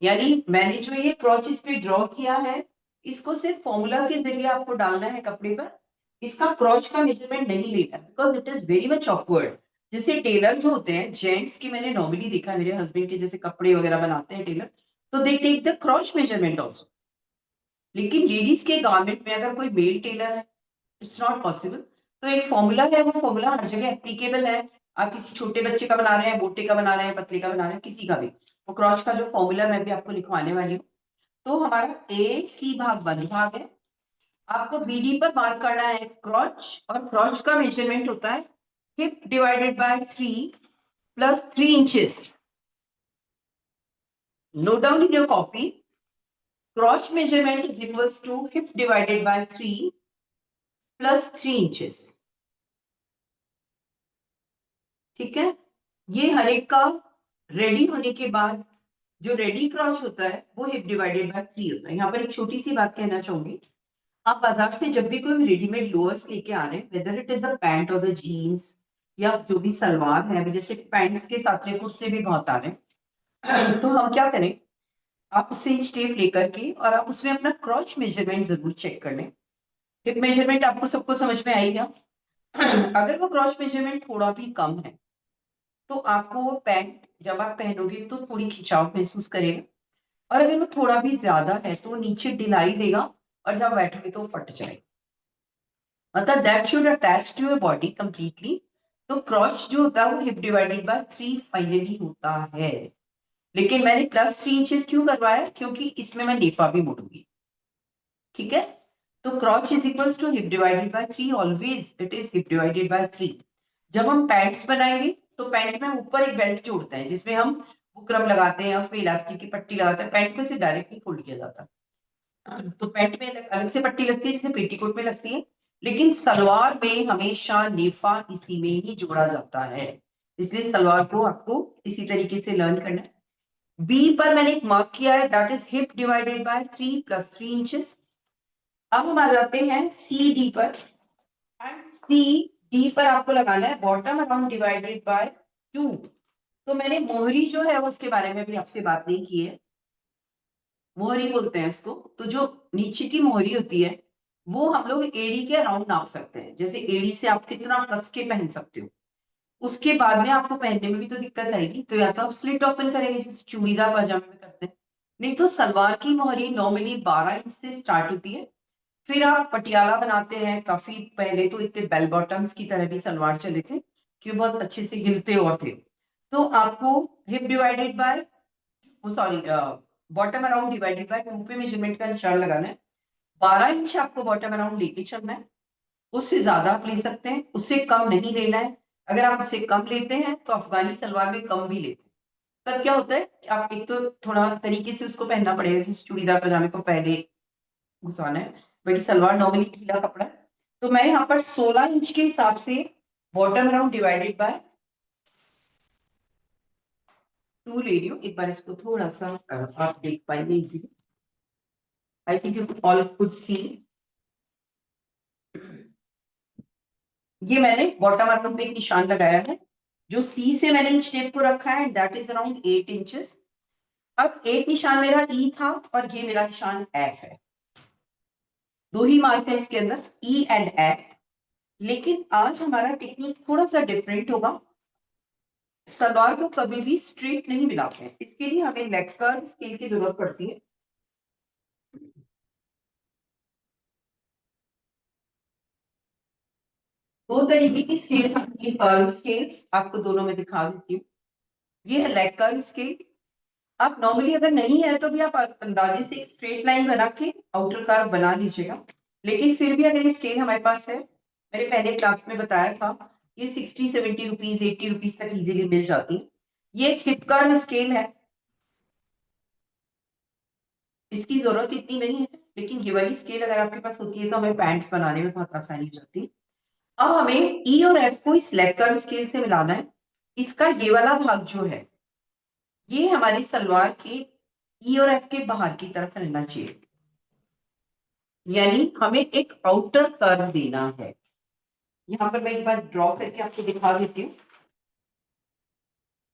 यानी मैंने जो ये क्रॉच इस पे ड्रॉ किया है इसको सिर्फ फॉर्मूला के जरिए आपको डालना है कपड़े पर, इसका क्रॉच का मेजरमेंट नहीं लेना, because it is very much awkward. जैसे टेलर जो होते हैं जेंट्स की, मैंने नॉर्मली देखा है मेरे हस्बैंड के जैसे कपड़े वगैरह बनाते हैं टेलर, तो they take the crotch measurement also. लेकिन लेडीज के गारमेंट में अगर कोई मेल टेलर है, इट्स नॉट पॉसिबल। तो एक फॉर्मूला है, वो फॉर्मूला हर जगह एप्लीकेबल है। आप किसी छोटे बच्चे का बना रहे हैं, मोटे का बना रहे हैं, पतले का बना रहे हैं, किसी का भी, तो क्रॉच का जो फॉर्मूला मैं भी आपको लिखवाने वाली हूँ। तो हमारा ए सी भाग बंद भाग है, आपको बीडी पर मार्क करना है क्रॉच, और क्रॉच का मेजरमेंट होता है hip divided by 3 plus 3 inches. Note down in your copy, crotch measurement is equals to hip divided by 3 plus 3 inches. ठीक है, ये हर एक का रेडी होने के बाद जो रेडी क्रॉच होता है वो हिप डिवाइडेड बाय 3 होता है। यहाँ पर एक छोटी सी बात कहना चाहूंगी, आप बाजार से जब भी कोई रेडीमेड लोअर्स लेके आ रहे हैं, whether it is a pant और द जीन्स या जो भी सलवार है, जैसे पैंट्स के साथ में कुर्ते भी बहुत आ रहे हैं, तो हम क्या करें, आप उससे इंच टेप लेकर के और आप उसमें अपना क्रॉच मेजरमेंट जरूर चेक कर लें। हिप मेजरमेंट आपको सबको समझ में आएगा। अगर वो क्रॉच मेजरमेंट थोड़ा भी कम है तो आपको वो पैंट जब आप पहनोगे तो थोड़ी खिंचाव महसूस करेगा, और अगर वो थोड़ा भी ज्यादा है तो नीचे ढिलाई देगा और जब बैठोगे तो फट जाएगा। मतलब that should attach to your body completely. तो क्रॉच जो होता है वो हिप डिवाइडेड बाय 3 फाइनली होता है। लेकिन मैंने प्लस 3 इंचेस क्यों करवाया, क्योंकि इसमें मैं नेफा भी मोड़ूंगी। ठीक है, तो crotch is equals to hip divided by 3, always it is hip divided by 3। जब हम पैंट्स बनाएंगे तो पैंट में ऊपर एक बेल्ट जोड़ते हैं जिसमें हम बुकरम लगाते हैं, उसमें इलास्टिक की पट्टी लगाते हैं, पैंट में से डायरेक्टली फोल्ड किया जाता है। तो पैंट में अलग से पट्टी लगती है जैसे पेटीकोट में लगती है, लेकिन सलवार में हमेशा नेफा इसी में ही जोड़ा जाता है। इसलिए सलवार को आपको इसी तरीके से लर्न करना है। बी पर मैंने एक मार्क किया है, that is hip divided by 3 plus 3 inches. अब हम आ जाते हैं सी डी पर, एंड सी डी पर आपको लगाना है बॉटम अराउंड डिवाइडेड बाय 2। तो मैंने मोहरी जो है उसके बारे में भी आपसे बात नहीं की है, मोहरी बोलते हैं उसको। तो जो नीचे की मोहरी होती है वो हम लोग एड़ी के अराउंड नाप सकते हैं, जैसे एड़ी से आप कितना कस के पहन सकते हो। उसके बाद में आपको पहनने में भी तो दिक्कत आएगी, तो या तो आप स्लिट ओपन करेंगे जैसे चूड़ीदार पजामे में करते हैं, नहीं तो सलवार की मोहरी नॉर्मली 12 इंच से स्टार्ट होती है। फिर आप पटियाला बनाते हैं, काफी पहले तो इतने बेल बॉटम्स की तरह भी सलवार चले थे कि बहुत अच्छे से हिलते और थे। तो आपको hip divided bye sorry bottom around divided by 2 पे मेजरमेंट का निशान लगाना है। 12 इंच आपको बॉटम अराउंड लेके चलना है, उससे ज्यादा आप ले सकते हैं, उससे कम नहीं लेना है। अगर आप उससे कम लेते हैं तो अफगानी सलवार में कम भी लेते हैं, तब क्या होता है आप एक तो थोड़ा तरीके से उसको पहनना पड़ेगा, जैसे चूड़ीदार पजामे को पहले घुसाना है, बाकी सलवार नॉर्मली ढीला कपड़ा है। तो मैं यहाँ पर 16 इंच के हिसाब से बॉटम अराउंड डिवाइडेड बाय 2 ले रही हूँ। एक बार इसको थोड़ा सा आप देख पाएंगे easily, I think you all could see. ये मैंने बॉटम अराउंड पे एक निशान लगाया है, जो सी से मैंने इंच टेप को रखा है, दैट इज अराउंड 8 इंचेस। अब एक निशान मेरा ई था और ये मेरा निशान एफ है, दो ही मार्क है इसके अंदर, ई एंड एफ। लेकिन आज हमारा टेक्निक थोड़ा सा डिफरेंट होगा। सलवार को कभी भी स्ट्रेट नहीं मिलाते हैं, इसके लिए हमें लेग कर्व स्केल की जरूरत पड़ती है। दो तरीके की स्केल, ये कर्व स्केल्स आपको दोनों में दिखा देती हूँ। ये है लेग कर्व स्केल। आप नॉर्मली अगर नहीं है तो भी आप अंदाजे से एक स्ट्रेट लाइन बना के आउटर कर्व बना लीजिएगा, लेकिन फिर भी अगर ये स्केल हमारे पास है, मैंने पहले क्लास में बताया था, ये 60-70 रुपीज 80 रुपीज तक इजीली मिल जाती है। ये एक हिप कर्व स्केल है, इसकी जरूरत इतनी नहीं है, लेकिन ये वाली स्केल अगर आपके पास होती है तो हमें पैंट्स बनाने में बहुत आसानी हो जाती है। अब हमें ई और एफ को इस लेग कर्व स्केल से मिलाना है। इसका ये वाला भाग जो है ये हमारी सलवार के ई और एफ के बाहर की तरफ रहना चाहिए, यानी हमें एक आउटर कर्व देना है। यहां पर मैं एक बार ड्रॉ करके आपको दिखा देती हूँ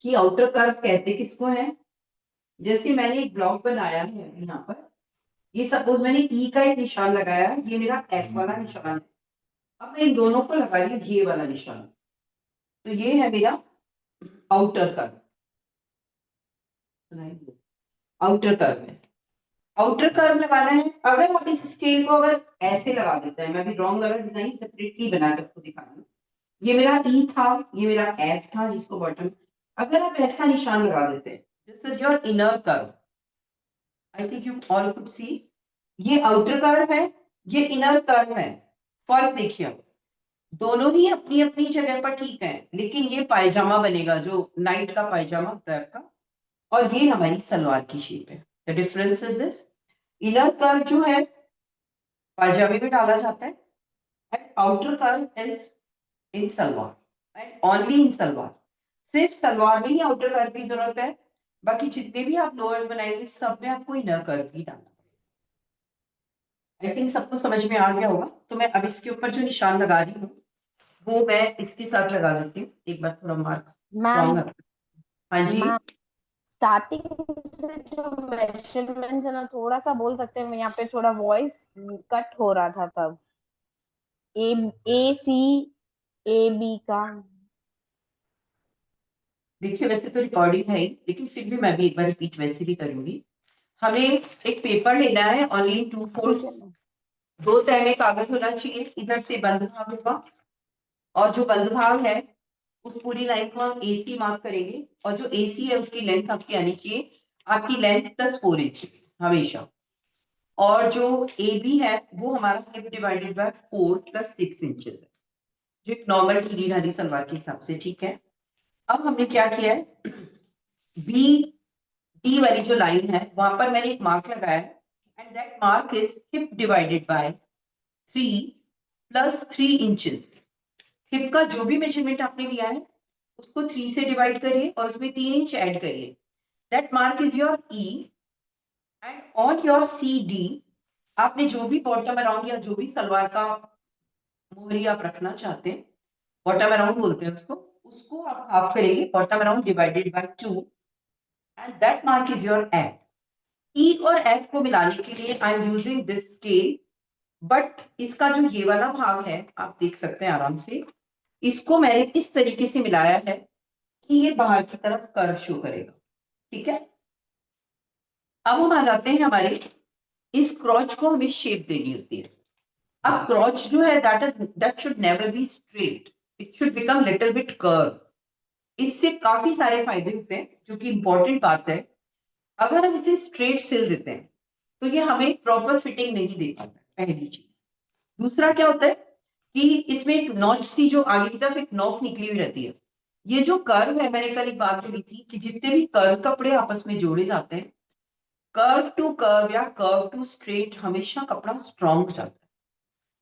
कि आउटर कर्व कहते किसको है। जैसे मैंने एक ब्लॉक बनाया है यहाँ पर, ये सपोज मैंने ई का एक निशान लगाया है, ये मेरा एफ वाला निशान है। अब मैं इन दोनों को लगा रही हूँ ये वाला निशान, तो ये है मेरा आउटर कर्व। आउटर कर्व है, आउटर कर्व लगाना है। अगर आप इस स्केल को अगर ऐसे लगा देते हैं, मैं भी रॉन्ग वाला डिजाइन सेपरेटली बना के आपको दिखा रही हूँ। ये मेरा ई था, ये मेरा एफ था जिसको बॉटम, अगर आप ऐसा निशान लगा देते हैं, this is your inner curve, I think you all could see, ये आउटर कर्व है, ये इनर कर्व है। फर्क देखिए आप, दोनों ही अपनी अपनी जगह पर ठीक है, लेकिन ये पायजामा बनेगा जो नाइट का पायजामा होता है आपका, और ये हमारी सलवार की शेप है। The difference is this, inner curve जो है पायजामे में डाला जाता है, and outer curve is in salwar and only in salwar. सिर्फ सलवार में ही आउटर कर्व की जरूरत है, बाकी जितने भी आप लोअर्स बनाएंगे सब में आपको इनर कर्व ही डालना। आई थिंक सबको समझ में आ गया होगा। तो मैं अब इसके ऊपर जो निशान लगा रही हूँ वो मैं इसके साथ लगा देती हूँ, एक बार थोड़ा मार्क मैम स्ट्रॉन्ग। हाँ जी, मैम स्टार्टिंग से जो मेजरमेंट्स है ना, थोड़ा सा बोल सकते हैं, यहाँ पे थोड़ा वॉइस कट हो रहा था तब। ए ए सी ए बी का। देखिए वैसे तो रिकॉर्डिंग है ही, लेकिन फिर भी मैं भी एक बार रिपीट वैसे भी करूंगी। हमें एक पेपर लेना है, ओनली 2 ठीक है फोल्ड्स, मैम। 2 तह में कागज होना चाहिए, इधर से बंद भाग होगा, और जो बंद भाग है उस पूरी लाइन को हम AC मार्क करेंगे, और जो AC है उसकी लेंथ आपकी आनी चाहिए, आपकी लेंथ प्लस 4 इंचेस हमेशा। और जो AB है वो हमारा hip divided by 4 plus 6 inches है, जो एक नॉर्मल ढीली ढाली सलवार के हिसाब से, ठीक है। अब हमने क्या किया है, बी डी वाली जो लाइन है वहां पर मैंने एक मार्क लगाया है, and that mark is hip divided by 3 plus 3 inches. Hip का जो भी मेजरमेंट आपने लिया है उसको 3 से डिवाइड करिए और उसमें 3 इंच ऐड करिए, that mark is your E. And on your CD आपने जो भी बॉटम अराउंड या जो भी सलवार का मोहरी आप रखना चाहते हैं, बॉटम अराउंड बोलते हैं उसको, उसको आप हाफ करेंगे, bottom around divided by 2, and that mark is your F. E और एफ को मिलाने के लिए I am using this scale, but इसका जो ये वाला भाग है आप देख सकते हैं आराम से, इसको मैंने इस तरीके से मिलाया है कि ये बाहर की तरफ कर्व शो करेगा, ठीक है। अब हम आ जाते हैं हमारे इस क्रॉच को हमें शेप देनी होती है। अब क्रॉच जो है that should never be straight, it should become little bit curve. इससे काफी सारे फायदे होते हैं, जो कि इंपॉर्टेंट बात है। अगर हम इसे स्ट्रेट सिल देते हैं तो ये हमें प्रॉपर फिटिंग नहीं दे पाता, पहली चीज। दूसरा क्या होता है कि इसमें एक नॉच सी जो आगे की तरफ एक नोक निकली हुई रहती है। ये जो कर्व है, मैंने कल एक बात बोली थी कि जितने भी कर्व कपड़े आपस में जोड़े जाते हैं, कर्व टू कर्व या कर्व टू स्ट्रेट, हमेशा कपड़ा स्ट्रांग हो जाता है।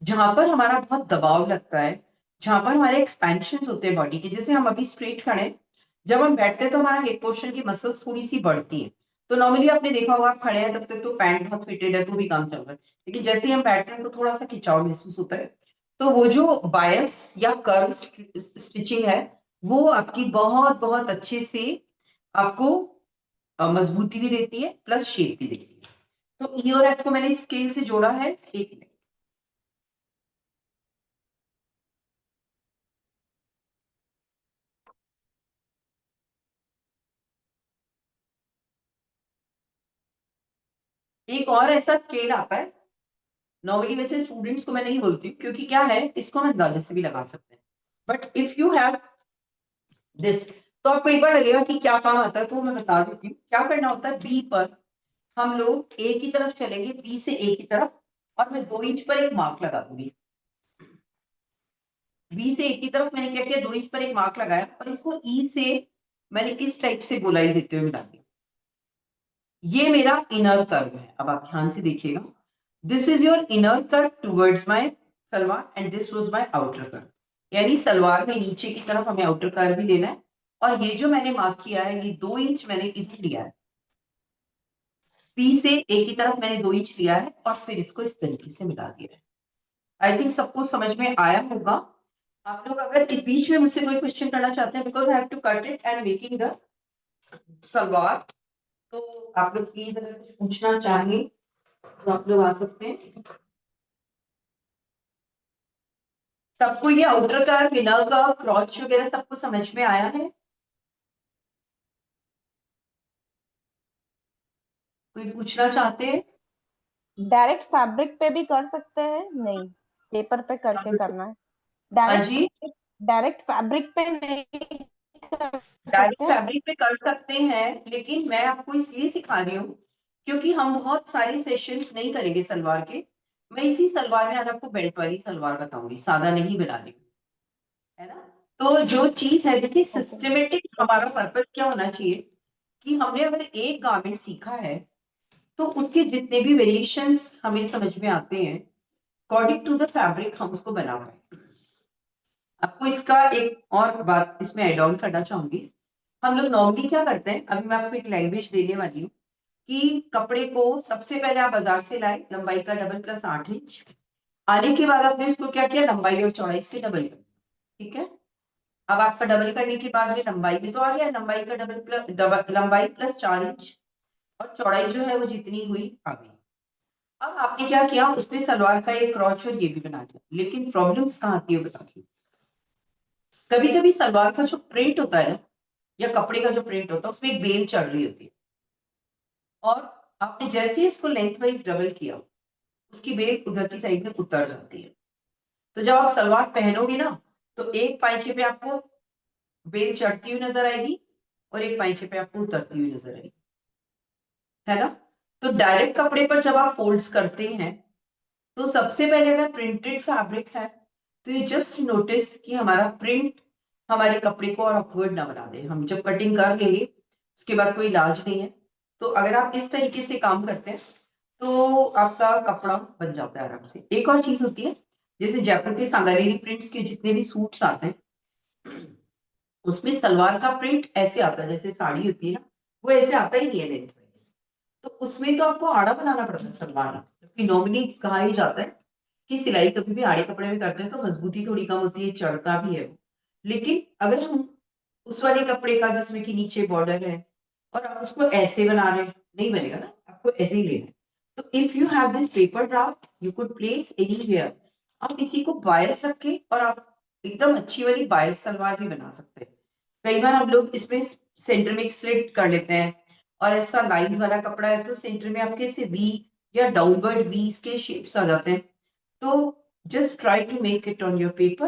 जहां पर हमारा बहुत दबाव लगता है, जहां पर हमारे एक्सपेंशन होते हैं बॉडी के, जैसे हम अभी स्ट्रेट खड़े हैं, जब हम बैठते हैं तो हमारा हिप पोर्शन की मसल्स थोड़ी सी बढ़ती है। तो नॉर्मली आपने देखा होगा, आप खड़े हैं तब तक तो पैंट बहुत फिटेड है तो भी काम चल रहा है, लेकिन जैसे ही हम बैठते हैं तो थोड़ा सा खिंचाव महसूस होता है। तो वो जो बायस या कर्व स्टिचिंग है वो आपकी बहुत बहुत अच्छे से आपको मजबूती भी देती है प्लस शेप भी देती है। तो ई और एफ को मैंने स्केल से जोड़ा है, एक मिनट। एक और ऐसा स्केल आता है, नॉर्मली वैसे स्टूडेंट्स को मैं नहीं बोलती हूँ, क्योंकि क्या है इसको हम अंदाजे से भी लगा सकते हैं, but if you have this, तो आपको एक बार लगेगा कि क्या काम आता है, तो मैं बता देती हूँ। क्या करना होता है, बी पर हम लोग ए की तरफ चलेंगे, बी से ए की तरफ, और मैं 2 इंच पर एक मार्क लगा दूंगी। बी से ए की तरफ मैंने क्या किया, 2 इंच पर एक मार्क लगाया, और इसको ई से मैंने इस टाइप से गोलाई देते हुए मिला दिया। ये मेरा इनर कर्व है। अब आप ध्यान से देखिएगा, this is your inner curve towards my salwar and this was my outer curve, यानी सलवार में नीचे की तरफ हमें आउटर कर्व भी लेना है। और ये जो मैंने मार्क किया है, ये 2 इंच मैंने इधर लिया है, बी से ए की तरफ मैंने 2 इंच लिया है, और फिर इसको इस तरीके से मिला दिया है। आई थिंक सबको समझ में आया होगा। आप लोग अगर इस बीच में मुझसे कोई क्वेश्चन करना चाहते हैं, because I have to cut it and making the salwar, तो आप लोग प्लीज अगर कुछ पूछना चाहें तो आप लोग आ सकते हैं। सबको ये आउटर कर्व, इनर कर्व, क्रॉच वगैरह सबको समझ में आया है? कोई पूछना चाहते हैं? डायरेक्ट फैब्रिक पे भी कर सकते हैं? नहीं, पेपर पे करके करना है हाँ डायरेक्ट। जी, डायरेक्ट फैब्रिक पे नहीं कर डायरेक्ट सकते? फैब्रिक पे कर सकते हैं, लेकिन मैं आपको इसलिए सिखा रही हूँ क्योंकि हम बहुत सारे सेशंस नहीं करेंगे सलवार के। मैं इसी सलवार में आज आपको बेल्ट वाली सलवार बताऊंगी, सादा नहीं बनाने, है ना। तो जो चीज है, देखिए सिस्टमेटिक हमारा पर्पस क्या होना चाहिए कि हमने अगर एक गारमेंट सीखा है तो उसके जितने भी वेरिएशंस हमें समझ में आते हैं, अकॉर्डिंग टू द फैब्रिक हम उसको बना पाए। आपको इसका एक और बात इसमें ऐड ऑन करना चाहूंगी। हम लोग नॉर्मली क्या करते हैं, अभी मैं आपको एक लैंग्वेज देने वाली हूँ कि कपड़े को सबसे पहले आप बाजार से लाए, लंबाई का डबल प्लस 8 इंच। आने के बाद आपने इसको क्या किया, लंबाई और चौड़ाई से डबल कर, ठीक है। अब आपका डबल करने के बाद में लंबाई भी तो आ गया, लंबाई का डबल लंबाई प्लस 4 इंच, और चौड़ाई जो है वो जितनी हुई आ गई। अब आपने क्या किया, उसपे सलवार का एक क्रॉच और ये भी बना दिया। लेकिन प्रॉब्लम्स कहाँ आती है बताती हूँ। कभी कभी सलवार का जो प्रिंट होता है ना, या कपड़े का जो प्रिंट होता है, उसमें एक बेल चढ़ रही होती है, और आपने जैसे ही इसको लेंथ वाइज डबल किया, उसकी बेल उधर की साइड में उतर जाती है। तो जब आप सलवार पहनोगे ना, तो एक पाइचे पे आपको बेल चढ़ती हुई नजर आएगी और एक पाइचे पे आपको उतरती हुई नजर आएगी, है ना। तो डायरेक्ट कपड़े पर जब आप फोल्ड्स करते हैं, तो सबसे पहले अगर प्रिंटेड फैब्रिक है तो ये जस्ट नोटिस कि हमारा प्रिंट हमारे कपड़े को और ऑकवर्ड ना बना दे। हम जब कटिंग कर लेंगे उसके बाद कोई इलाज नहीं है। तो अगर आप इस तरीके से काम करते हैं तो आपका कपड़ा बन जाता है आराम से। एक और चीज होती है, जैसे जयपुर के सांगानेरी प्रिंट्स के जितने भी सूट्स आते हैं, उसमें सलवार का प्रिंट ऐसे आता है जैसे साड़ी होती है ना, वो ऐसे आता ही नहीं है लेंथ वाइज। तो उसमें तो आपको आड़ा बनाना पड़ता है सलवार में, जबकि नॉर्मली कहा ही जाता है कि सिलाई कभी भी आड़े कपड़े में करते हैं तो मजबूती थोड़ी कम होती है, चढ़ता भी है वो। लेकिन अगर हम उस वाले कपड़े का जिसमें कि नीचे बॉर्डर है और आप उसको ऐसे बना रहे हैं, नहीं बनेगा ना, आपको ऐसे ही लेना है। तो if you have this paper draft you could place anywhere. आप इसी को बायस रख के और आप एकदम अच्छी वाली बायस सलवार भी बना सकते हैं। कई बार हम लोग इसमें सेंटर में एक स्लिट कर लेते हैं, और ऐसा लाइंस वाला कपड़ा है तो सेंटर में आपके ऐसे वी या डाउनवर्ड वीज के शेप्स आ जाते हैं। तो just try to make it on your paper.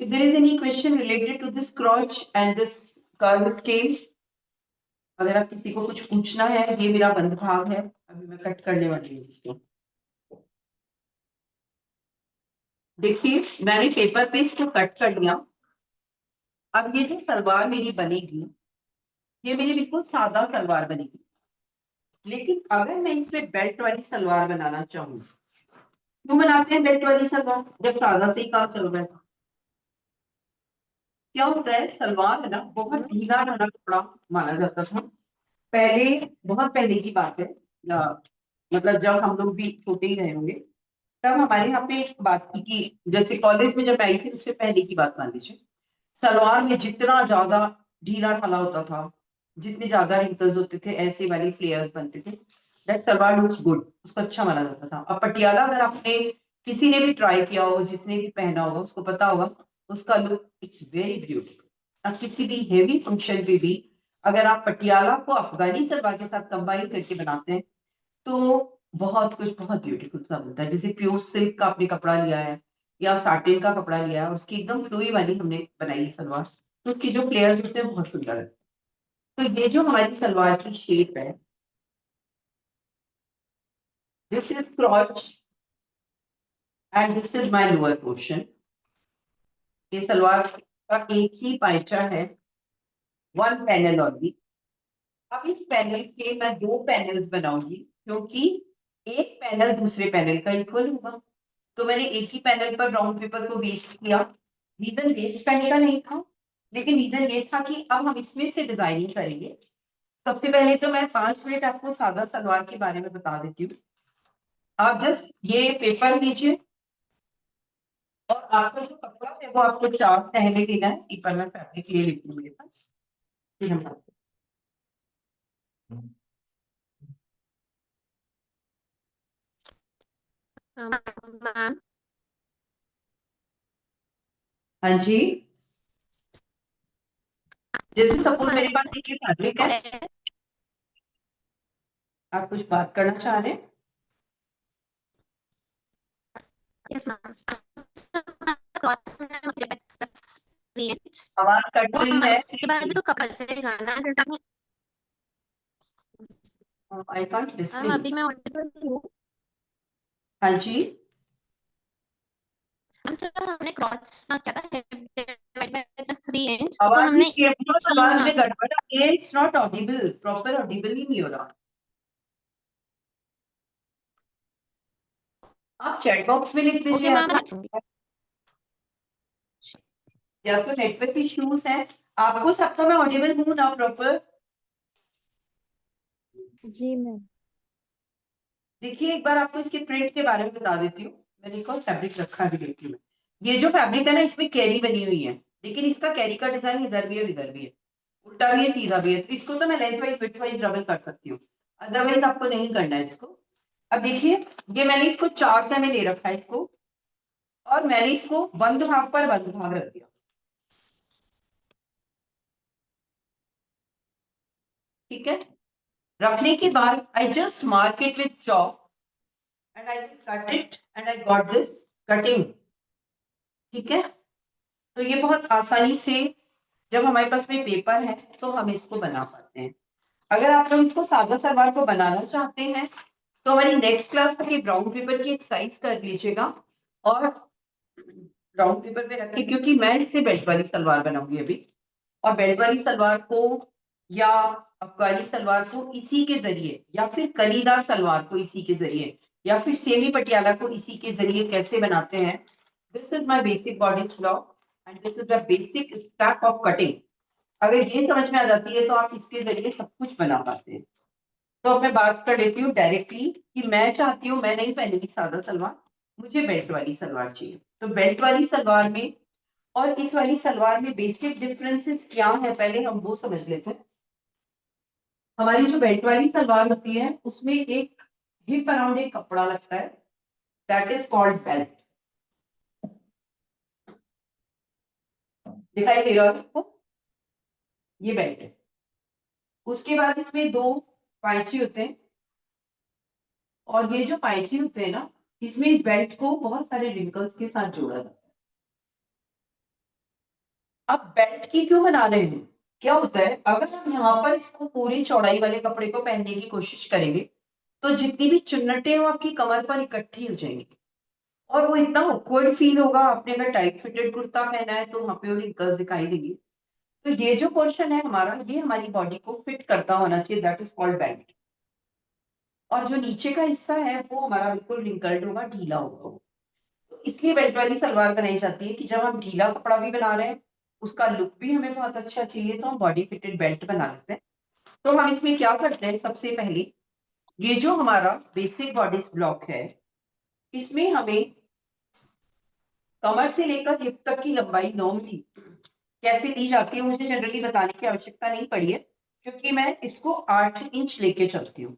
If there is any question related to this crotch and this curve scale, अगर आप किसी को कुछ पूछना है, ये मेरा बंद भाग है, अभी मैं कट करने वाली हूँ इसको। देखिए मैंने पेपर पे इसको कट कर लिया। अब ये जो सलवार मेरी बनेगी, ये मेरी बिल्कुल सादा सलवार बनेगी। लेकिन अगर मैं इसमें बेल्ट वाली सलवार बनाना चाहूँ, क्यों बनाते हैं बेल्ट वाली सलवार जब सादा से ही काम चल रहा है। क्या होता है, सलवार है ना बहुत ढीला ढाला कपड़ा माना जाता था पहले, बहुत पहले की बात है, मतलब जब हम लोग भी छोटे ही रहे होंगे, तब हमारे यहाँ पे एक बात थी कि जैसे कॉलेज में जब आई थी उससे पहले की बात मान लीजिए, सलवार में जितना ज्यादा ढीला ढाला होता था, जितने ज्यादा रिंकल्स होते थे, ऐसे वाली फ्लेयर्स बनते थे, दैट सलवार लुक्स गुड, उसको अच्छा माना जाता था। अब पटियाला अगर आपने किसी ने भी ट्राई किया हो, जिसने भी पहना होगा उसको पता होगा, उसका लुक इट्स वेरी ब्यूटीफुल। अब किसी भी हेवी फंक्शन पे भी अगर आप पटियाला को अफगानी सलवार के साथ कंबाइन करके बनाते हैं तो बहुत कुछ बहुत ब्यूटीफुल सा बनता है। जैसे प्योर सिल्क का आपने कपड़ा लिया है या साटिन का कपड़ा लिया है और उसकी एकदम फ्लोई वाली हमने बनाई है सलवार, तो उसकी जो फ्लेयर्स होते हैं बहुत सुंदर है। तो ये जो हमारी सलवार की शेप है, this is क्रॉच and this is my lower portion. ये सलवार का एक ही पाइचा है, वन पैनल ओनली। अब इस पैनल के मैं दो पैनल्स बनाऊंगी क्योंकि एक पैनल दूसरे पैनल का इक्वल होगा। तो मैंने एक ही पैनल पर राउंड पेपर को वेस्ट किया। रीजन वेस्ट करने का नहीं था, लेकिन रीजन ये था कि अब हम इसमें से डिजाइनिंग करेंगे। सबसे पहले तो मैं 5 मिनट आपको सादा सलवार के बारे में बता देती हूँ। आप जस्ट ये पेपर लीजिए और आपका जो कपड़ा है वो आपको 4 पहले लेना है। पेपर में फैब्रिक ले लेती हूँ मेरे पास, फिर हम बात मैम हाँ जी, जैसे सपोज मेरे पास एक फैब्रिक है, आप कुछ बात करना चाह रहे हैं। Yes ma'am 3 inch. आवाज कट रही है उसके बाद तो कपल से गाना आई कांट मैम लिसन। अभी मैं audible हूँ। हाँ जी, मैम सर हमने क्रॉस क्या था 3 इंच उसको आवाज हमने नहीं, बहुत 3 आवाज में गड़बड़ आ रही है, it's not audible, proper audible ही नहीं हो रहा। आप चैट बॉक्स में लिख ओके दीजिए मैम आप, या तो नेटवर्क इश्यूज है आपको, सबका मैं ऑडिबल हूँ ना प्रॉपर। जी मैम। देखिए एक बार आपको इसके प्रिंट के बारे में बता देती हूँ। मैंने एक और फैब्रिक रखा है देखती हूँ। ये जो फैब्रिक है ना, इसमें कैरी बनी हुई है, लेकिन इसका कैरी का डिजाइन इधर भी है इधर भी है, उल्टा भी है सीधा भी है, तो इसको तो मैं length wise width wise double कर सकती हूँ, अदरवाइज आपको नहीं करना है इसको। अब देखिए, ये मैंने इसको 4 तह में ले रखा है इसको, और मैंने इसको बंद भाग पर बंद भाग रख दिया, ठीक है। रखने के बाद I just mark it with chalk and I will cut it and I got this cutting, ठीक है। तो ये बहुत आसानी से जब हमारे पास में पेपर है तो हम इसको बना पाते हैं। अगर आप लोग इसको सादा सलवार को बनाना चाहते हैं तो हमारी नेक्स्ट क्लास तक ये ब्राउन पेपर की एक्सरसाइज कर लीजिएगा, और ब्राउन पेपर पे रखिए, क्योंकि मैं इससे बेल्ट वाली सलवार बनाऊंगी अभी, और बेल्ट वाली सलवार को या अफगानी सलवार को इसी के जरिए, या फिर कलीदार सलवार को इसी के जरिए, या फिर सेमी पटियाला को इसी के जरिए कैसे बनाते हैं। This is my basic body block and this is the basic step of cutting. अगर ये समझ में आ जाती है तो आप इसके जरिए सब कुछ बना पाते हैं। तो अब मैं बात कर लेती हूँ डायरेक्टली कि मैं चाहती हूँ, मैं नहीं पहनेगी सादा सलवार, मुझे बेल्ट वाली सलवार चाहिए। तो बेल्ट वाली सलवार में और इस वाली सलवार में बेसिक डिफरेंसेस क्या है, पहले हम वो समझ लेते हैं। हमारी जो बेल्ट वाली सलवार होती है उसमें एक हिप अराउंड एक कपड़ा लगता है, दैट इज कॉल्ड बेल्ट। दिखाई दे रहा है आपको, ये बेल्ट है। उसके बाद इसमें 2 पाइची होते हैं, और ये जो पाइची होते हैं ना, इसमें इस बेल्ट को बहुत सारे रिंकल्स के साथ जोड़ा जाता है। अब बेल्ट की क्यों बना रहे हैं, क्या होता है अगर हम यहाँ पर इसको पूरी चौड़ाई वाले कपड़े को पहनने की कोशिश करेंगे तो जितनी भी चुन्नटें हैं वो आपकी कमर पर इकट्ठी हो जाएंगी, और वो इतना ऑकवर्ड फील होगा। आपने अगर टाइट फिटेड कुर्ता पहना है तो वहां पे वो रिंकल्स दिखाई देंगी। तो ये जो पोर्शन है हमारा, ये हमारी बॉडी को फिट करता होना चाहिए, दैट इज कॉल्ड बेल्ट। और जो नीचे का हिस्सा है वो हमारा बिल्कुल रिंकल्ड होगा, ढीला होगा। तो इसलिए बेल्ट वाली सलवार बनाई जाती है कि जब हम ढीला कपड़ा भी बना रहे हैं, उसका लुक भी हमें बहुत अच्छा चाहिए, तो हम बॉडी फिटेड बेल्ट बना लेते हैं। तो हम इसमें क्या करते हैं, सबसे पहले ये जो हमारा बेसिक बॉडी ब्लॉक है, इसमें हमें कमर से लेकर हिप तक की लंबाई नॉर्मली कैसे ली जाती है मुझे जनरली बताने की आवश्यकता नहीं पड़ी है, क्योंकि मैं इसको 8 इंच लेके चलती हूँ।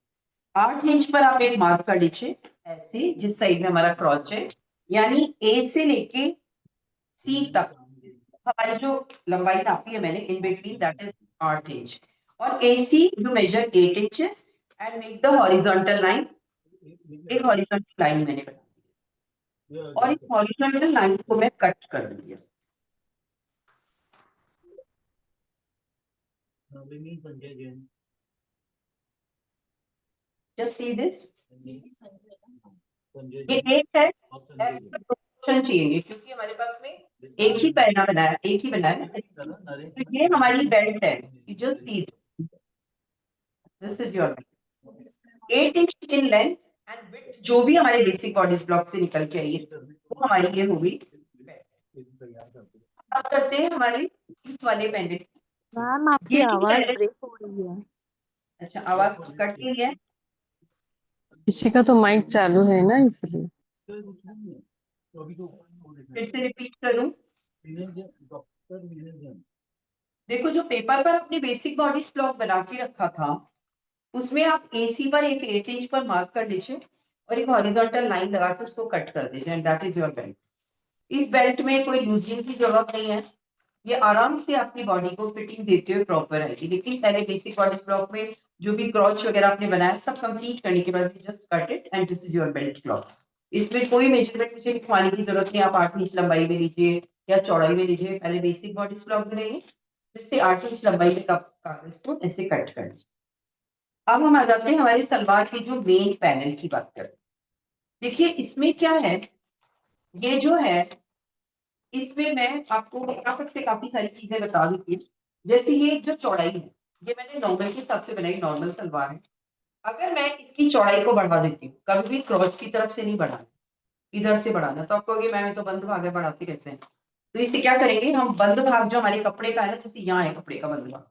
8 इंच पर आप एक मार्क कर लीजिए ऐसे, जिस साइड में हमारा क्रॉच है, यानी ए से लेके सी तक हमारी जो लंबाई नापी है मैंने in between, that is 8 inch. और A C you measure 8 inches and make the horizontal line. एक हॉरिजॉन्टल लाइन मैंने बना दी, और इस हॉरिजॉन्टल लाइन को मैं कट कर दूंगी। Just see this. ये एक है, ऐसे दो ऑप्शन चाहिए क्योंकि हमारे पास में एक ही पहना बना है, एक ही बना है। तो ये हमारी बेल्ट है, you just see this is your belt, 8 inch in length and width, जो भी हमारे बेसिक बॉडी ब्लॉक से निकल के आई है वो हमारी ये होगी। अब करते हैं हमारे इस वाले पेंडेंट। मैम आपकी ये जो आवाज pendant- ब्रेक हो रही है। अच्छा, आवाज कट रही है। किसी का तो माइक चालू है ना, इसलिए। फिर से रिपीट करूं, देखो जो पेपर पर अपने बेसिक बॉडी ब्लॉक बना के रखा था उसमें आप एसी पर एक 8 इंच पर मार्क कर लीजिए और एक हॉरिजॉन्टल लाइन लगा के उसको कट कर दीजिए, and that is your belt. इस बेल्ट में कोई लूजनिंग की जरूरत नहीं है, ये आराम से आपकी बॉडी को फिटिंग देते हुए प्रॉपर आएगी। लेकिन पहले बेसिक बॉडी ब्लॉक में जो भी क्रॉच वगैरह आपने बनाया सब कंप्लीट करने के बाद just cut it and this is your belt block. इसमें कोई मेजरमेंट मुझे लिखवाने की जरूरत नहीं, आप 8 इंच लंबाई में लीजिए, या चौड़ाई में लीजिए, पहले बेसिक बॉडी ब्लॉक बनाइए, जिससे 8 इंच लंबाई के कागज को ऐसे कट कर लीजिए। अब हम आ जाते हैं हमारे सलवार के जो मेन पैनल की बात करें। देखिए इसमें क्या है, ये जो है इसमें मैं आपको काफी से काफी सारी चीजें बता देती हूँ। जैसे ये जो चौड़ाई है, ये मैंने नॉर्मल के हिसाब से बनाई, नॉर्मल सलवार है। अगर मैं इसकी चौड़ाई को बढ़ा देती हूँ, कभी भी क्रॉच की तरफ से नहीं बढ़ाना, इधर से बढ़ाना, तो आप कहोगे मैम तो बंद भाग है, बढ़ाते कैसे हैं? तो इसे क्या करेंगे हम, बंद भाग जो हमारे कपड़े का है ना, जैसे यहाँ है कपड़े का बंद भाग,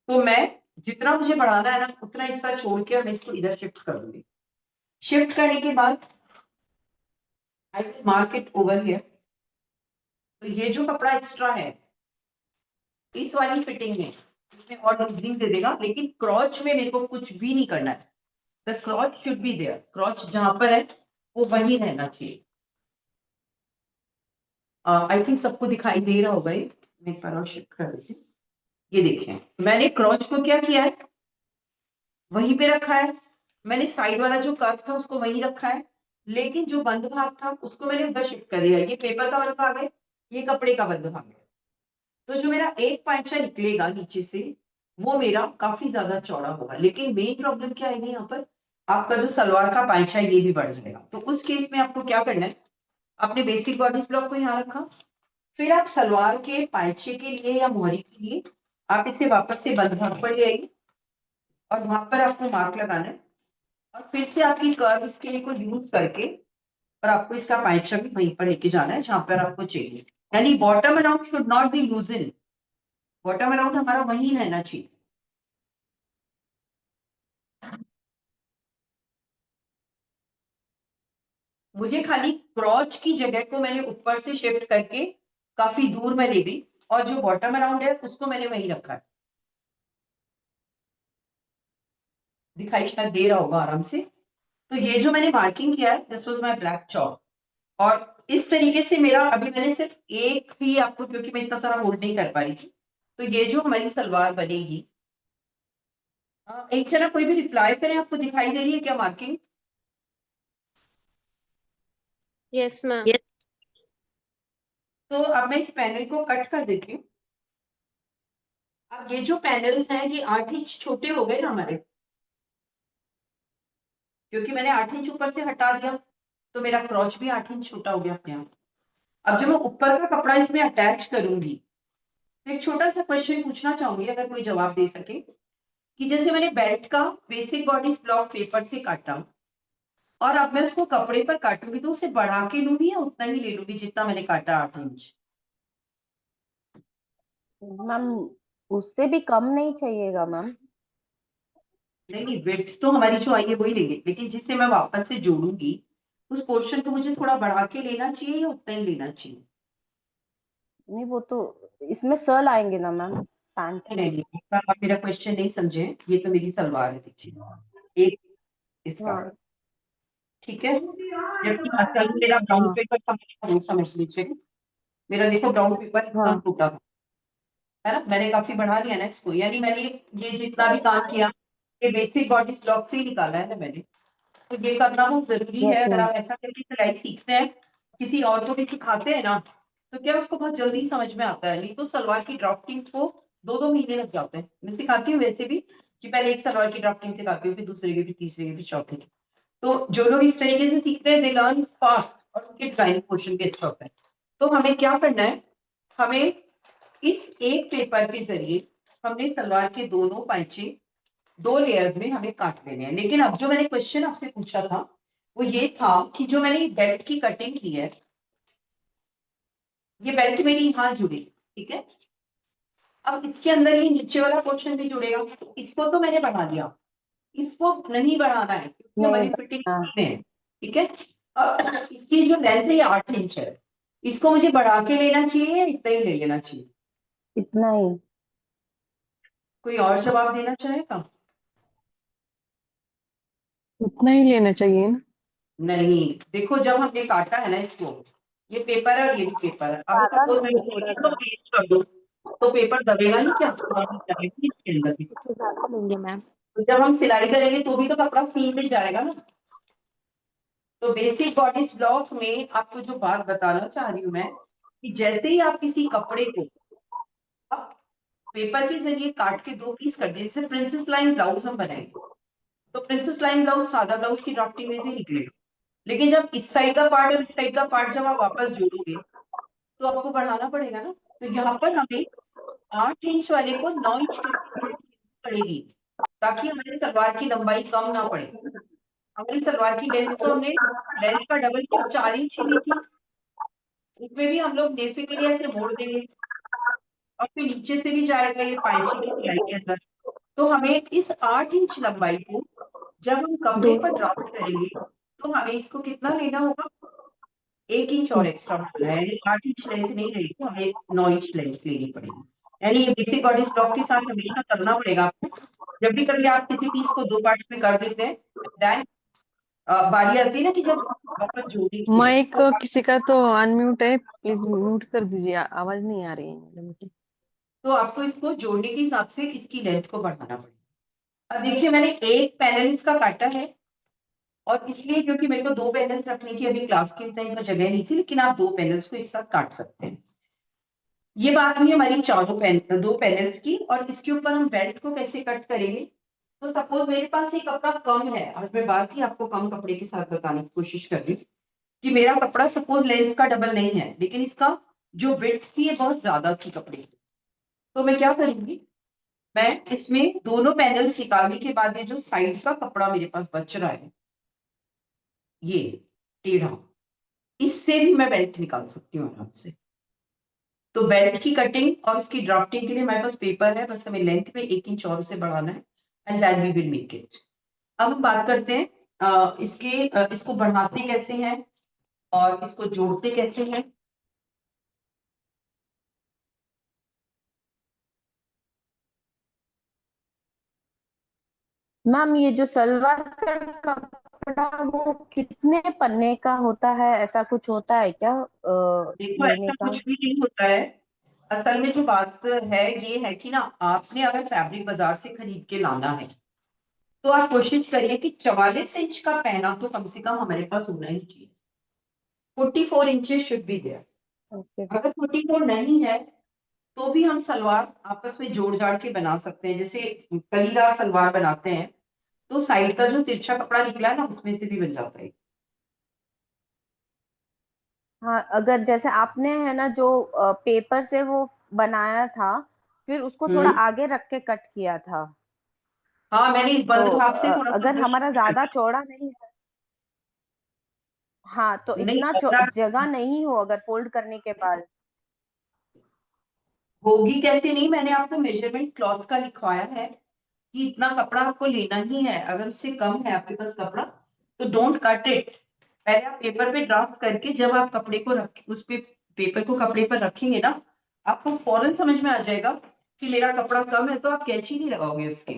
तो मैं जितना मुझे बढ़ाना है ना उतना हिस्सा छोड़ के मैं इसको इधर शिफ्ट कर दूंगी। शिफ्ट करने के बाद आई will mark it over here. तो ये जो कपड़ा एक्स्ट्रा है इस वाली फिटिंग में, इसमें और लूजनिंग दे देगा, लेकिन क्रॉच में मेरे को कुछ भी नहीं करना है। The crotch should be there, crotch जहां पर है वो वही रहना चाहिए। आई थिंक सबको दिखाई दे रहा होगा ये, मैं एक बार और शिफ्ट कर देती हूँ। ये देखें मैंने क्रॉच को क्या किया है, वहीं पे रखा है। मैंने साइड वाला जो कर्व था उसको वहीं रखा है, लेकिन जो बंद भाग था उसको मैंने उधर शिफ्ट कर दिया। ये पेपर का बंद भाग है, ये कपड़े का बंद भाग है। तो जो मेरा एक पांचा निकलेगा नीचे से वो मेरा काफी ज्यादा चौड़ा होगा, लेकिन मेन प्रॉब्लम क्या आएगी यहाँ पर, आपका जो सलवार का पांचा है ये भी बढ़ जाएगा। तो उस केस में आपको क्या करना है, आपने बेसिक बॉडी ब्लॉक को यहाँ रखा, फिर आप सलवार के पांचे के लिए या मोहरी के लिए आप इसे वापस से बंद भाग पर ले आइए और वहां पर आपको मार्क लगाना है, और फिर से आपकी कर्व स्केल को यूज करके और आपको इसका पाइचा भी वहीं पर लेके जाना है जहां पर आपको चाहिए। यानी bottom around should not be लूजन, bottom around हमारा वहीं रहना चाहिए। मुझे खाली क्रॉच की जगह को मैंने ऊपर से शिफ्ट करके काफी दूर में ले गई, और जो बॉटम अराउंड है उसको मैंने वहीं रखा है। दिखाई शायद दे रहा होगा आराम से। तो ये जो मैंने मार्किंग किया है this was my black chalk, और इस तरीके से मेरा अभी मैंने सिर्फ एक ही आपको, क्योंकि मैं इतना सारा होल्ड नहीं कर पा रही थी, तो ये जो हमारी सलवार बनेगी। एक जना कोई भी रिप्लाई करें, आपको दिखाई दे रही है क्या मार्किंग? Yes, ma'am. तो अब मैं इस पैनल को कट कर देती हूँ। अब ये जो पैनल्स हैं ये 8 इंच छोटे हो गए ना हमारे, क्योंकि मैंने 8 इंच ऊपर से हटा दिया, तो मेरा क्रॉच भी 8 इंच छोटा हो गया अपने आप। अब जब मैं ऊपर का कपड़ा इसमें अटैच करूंगी, तो एक छोटा सा क्वेश्चन पूछना चाहूंगी, अगर कोई जवाब दे सके, कि जैसे मैंने बेल्ट का बेसिक बॉडी ब्लॉक पेपर से काटा, और अब मैं उसको कपड़े पर काटूंगी, तो उसे बढ़ा के लूंगी या उतना ही ले लूंगी जितना मैंने काटा 8 इंच? मैम उससे भी कम नहीं चाहिएगा मैम। नहीं, विड्थ तो हमारी जो आई है वही लेंगे, लेकिन जिसे मैं वापस से जोड़ूंगी उस पोर्शन को मुझे थोड़ा बढ़ा के लेना चाहिए या उतना ही लेना चाहिए? नहीं वो तो इसमें सल आएंगे ना मैम पैंट नहीं नहीं नहीं, आप मेरा क्वेश्चन नहीं समझे। ये तो मेरी सलवार है, देखिए एक इसका, हाँ ठीक है। जबकि असल में मेरा ब्राउन हाँ पेपर था, समझ लीजिए। मेरा देखो ब्राउन पेपर इतना हाँ टूटा था, है ना, मैंने काफी बढ़ा लिया ना इसको, यानी मैंने ये जितना भी काम किया ये बेसिक बॉडी ब्लॉक से ही निकाला है ना मैंने। तो ये करना बहुत जरूरी है। यस अगर मैम। आप ऐसा करके सिलाई सीखते हैं, किसी और को भी सिखाते हैं ना, तो क्या उसको बहुत जल्दी समझ में आता है। नहीं तो सलवार की ड्राफ्टिंग को 2-2 महीने लग जाते हैं। मैं सिखाती हूँ वैसे भी, कि पहले एक सलवार की ड्राफ्टिंग सिखाती हूँ, फिर दूसरे की, फिर तीसरे की, फिर चौथे की। तो जो लोग इस तरीके से सीखते हैं दे लर्न फास्ट, और उनके डिजाइन पोर्शन भी अच्छा होता है। तो हमें क्या करना है, हमें इस एक पेपर के जरिए हमने सलवार के दोनों पाइचे 2 लेयर्स में हमें काट लेने हैं। लेकिन अब जो मैंने क्वेश्चन आपसे पूछा था वो ये था कि जो मैंने बेल्ट की कटिंग की है, ये बेल्ट मेरी यहाँ जुड़ी, ठीक है। अब इसके अंदर ये नीचे वाला पोर्शन भी जुड़ेगा, तो इसको तो मैंने बढ़ा दिया, इसको नहीं बढ़ाना है क्योंकि नहीं हमारी फिटिंग हाँ, में है, ठीक है। अब इसकी जो लेंथ है ये 8 इंच है, इसको मुझे बढ़ा के लेना चाहिए या इतना ही ले लेना चाहिए? इतना ही। कोई और जवाब देना चाहेगा? उतना ही लेना चाहिए ना। नहीं, देखो जब हमने काटा है ना इसको, ये पेपर है और ये भी पेपर है, अब ज्यादा सपोज मैं लेंगे थोड़ा इसको सा, पेस्ट कर दूं तो पेपर दबेगा नहीं क्या? सिलाई जाएगी इसके अंदर भी। इससे ज्यादा लेंगे मैम। तो जब हम सिलाई करेंगे तो भी तो कपड़ा सील में जाएगा ना। तो बेसिक बॉडी ब्लॉक में आपको जो बात बताना चाह रही हूँ मैं, कि जैसे ही आप किसी कपड़े को आप पेपर के जरिए काट के दो पीस कर दिए, जैसे प्रिंसेस लाइन ब्लाउज हम बनाएंगे, तो प्रिंसेस लाइन ब्लाउज सादा ब्लाउज की ड्राफ्टिंग में से निकलेगा, लेकिन जब इस साइड का पार्ट और इस साइड का पार्ट जब आप वापस जोड़ोगे तो आपको बढ़ाना पड़ेगा ना। तो यहाँ पर हमें 8 इंच वाले को 9 इंच पड़ेगी, ताकि हमारे सलवार की लंबाई कम ना पड़े। हमारी सलवार की लेंथ तो हमने लेंथ का डबल पीस 4 इंच ली थी, उसमें भी हम लोग नेफे के लिए ऐसे मोड़ देंगे और फिर नीचे से भी जाएगा ये पाइची की सिलाई के अंदर। तो हमें इस 8 इंच लंबाई को जब हम कपड़े पर ड्राफ्ट करेंगे तो हमें इसको कितना लेना होगा, 1 इंच और एक्स्ट्रा बढ़ाना है, यानी 8 इंच लेंथ नहीं रहेगी, हमें 9 इंच लेंथ लेनी पड़ेगी। यानी ये बेसिक बॉडी ब्लॉक के साथ हमेशा करना पड़ेगा आपको। जब भी कभी आप किसी पीस को 2 पार्ट्स में कर देते हैं, then, बारी आती है ना कि जब वापस जोड़ने की है, माइक तो किसी का तो अनम्यूट है, प्लीज म्यूट कर दीजिए, आवाज नहीं आ रही है मैडम की। आपको इसको जोड़ने के हिसाब से इसकी लेंथ को बढ़ाना पड़ेगा। अब देखिए मैंने एक पैनल इसका काटा है, और इसलिए क्योंकि मेरे को 2 पैनल्स रखने की अभी क्लास के टाइम पर जगह नहीं थी, लेकिन आप 2 पैनल्स को एक साथ काट सकते हैं। ये बात हुई हमारी 2 पैनल्स की। और इसके ऊपर हम बेल्ट को कैसे कट करेंगे। तो सपोज मेरे पास ये कपड़ा कम है, आज मैं बात ही आपको कम कपड़े के साथ बताने की कोशिश कर रही हूँ कि मेरा कपड़ा सपोज लेंथ का डबल नहीं है, लेकिन इसका जो विड्थ थी ये बहुत ज्यादा थी कपड़े की। तो मैं क्या करूंगी, मैं इसमें दोनों पैनल्स निकालने के बाद ये जो साइड का कपड़ा मेरे पास बच रहा है, ये टेढ़ा, इससे भी मैं बेल्ट निकाल सकती हूँ आराम से। तो बेल्ट की कटिंग और उसकी ड्राफ्टिंग के लिए हमारे पास पेपर है, बस हमें लेंथ में 1 इंच और से बढ़ाना है, and then we will make it. अब हम बात करते हैं इसको बढ़ाते कैसे हैं और इसको जोड़ते कैसे हैं। मैम ये जो सलवार का कपड़ा वो कितने पन्ने का होता है, ऐसा कुछ होता है क्या देखो लेने ऐसा का? कुछ भी नहीं होता है। असल में जो बात है ये है कि ना, आपने अगर फैब्रिक बाजार से खरीद के लाना है तो आप कोशिश करिए कि 44 इंच का पहना तो कम से कम हमारे पास होना ही चाहिए। 44 inches should be there. Okay. अगर 44 नहीं है तो भी हम सलवार आपस में जोड़ जाड़ के बना सकते हैं, जैसे कलीदार सलवार बनाते हैं तो साइड का जो तिरछा कपड़ा निकला है ना उसमें से भी बन जाता है। हाँ, अगर जैसे आपने है ना जो पेपर से वो बनाया था, फिर उसको थोड़ा हम्म। आगे रख के कट किया था, हाँ, मैंने इस तो बंद भाग से थोड़ा सा अगर अंदर हमारा शिफ्ट कर ज्यादा दिया। चौड़ा नहीं है, हाँ, तो नहीं, इतना जगह नहीं हो अगर फोल्ड करने के बाद। होगी कैसे नहीं, मैंने आपको मेजरमेंट क्लॉथ का लिखवाया है कि इतना कपड़ा आपको लेना ही है। अगर उससे कम है आपके पास कपड़ा तो डोंट कट इट। पहले आप पेपर पे ड्राफ्ट करके जब आप कपड़े को रख उस पे पेपर को कपड़े पर रखेंगे ना, आपको फौरन समझ में आ जाएगा कि मेरा कपड़ा कम है, तो आप कैंची नहीं लगाओगे उसके।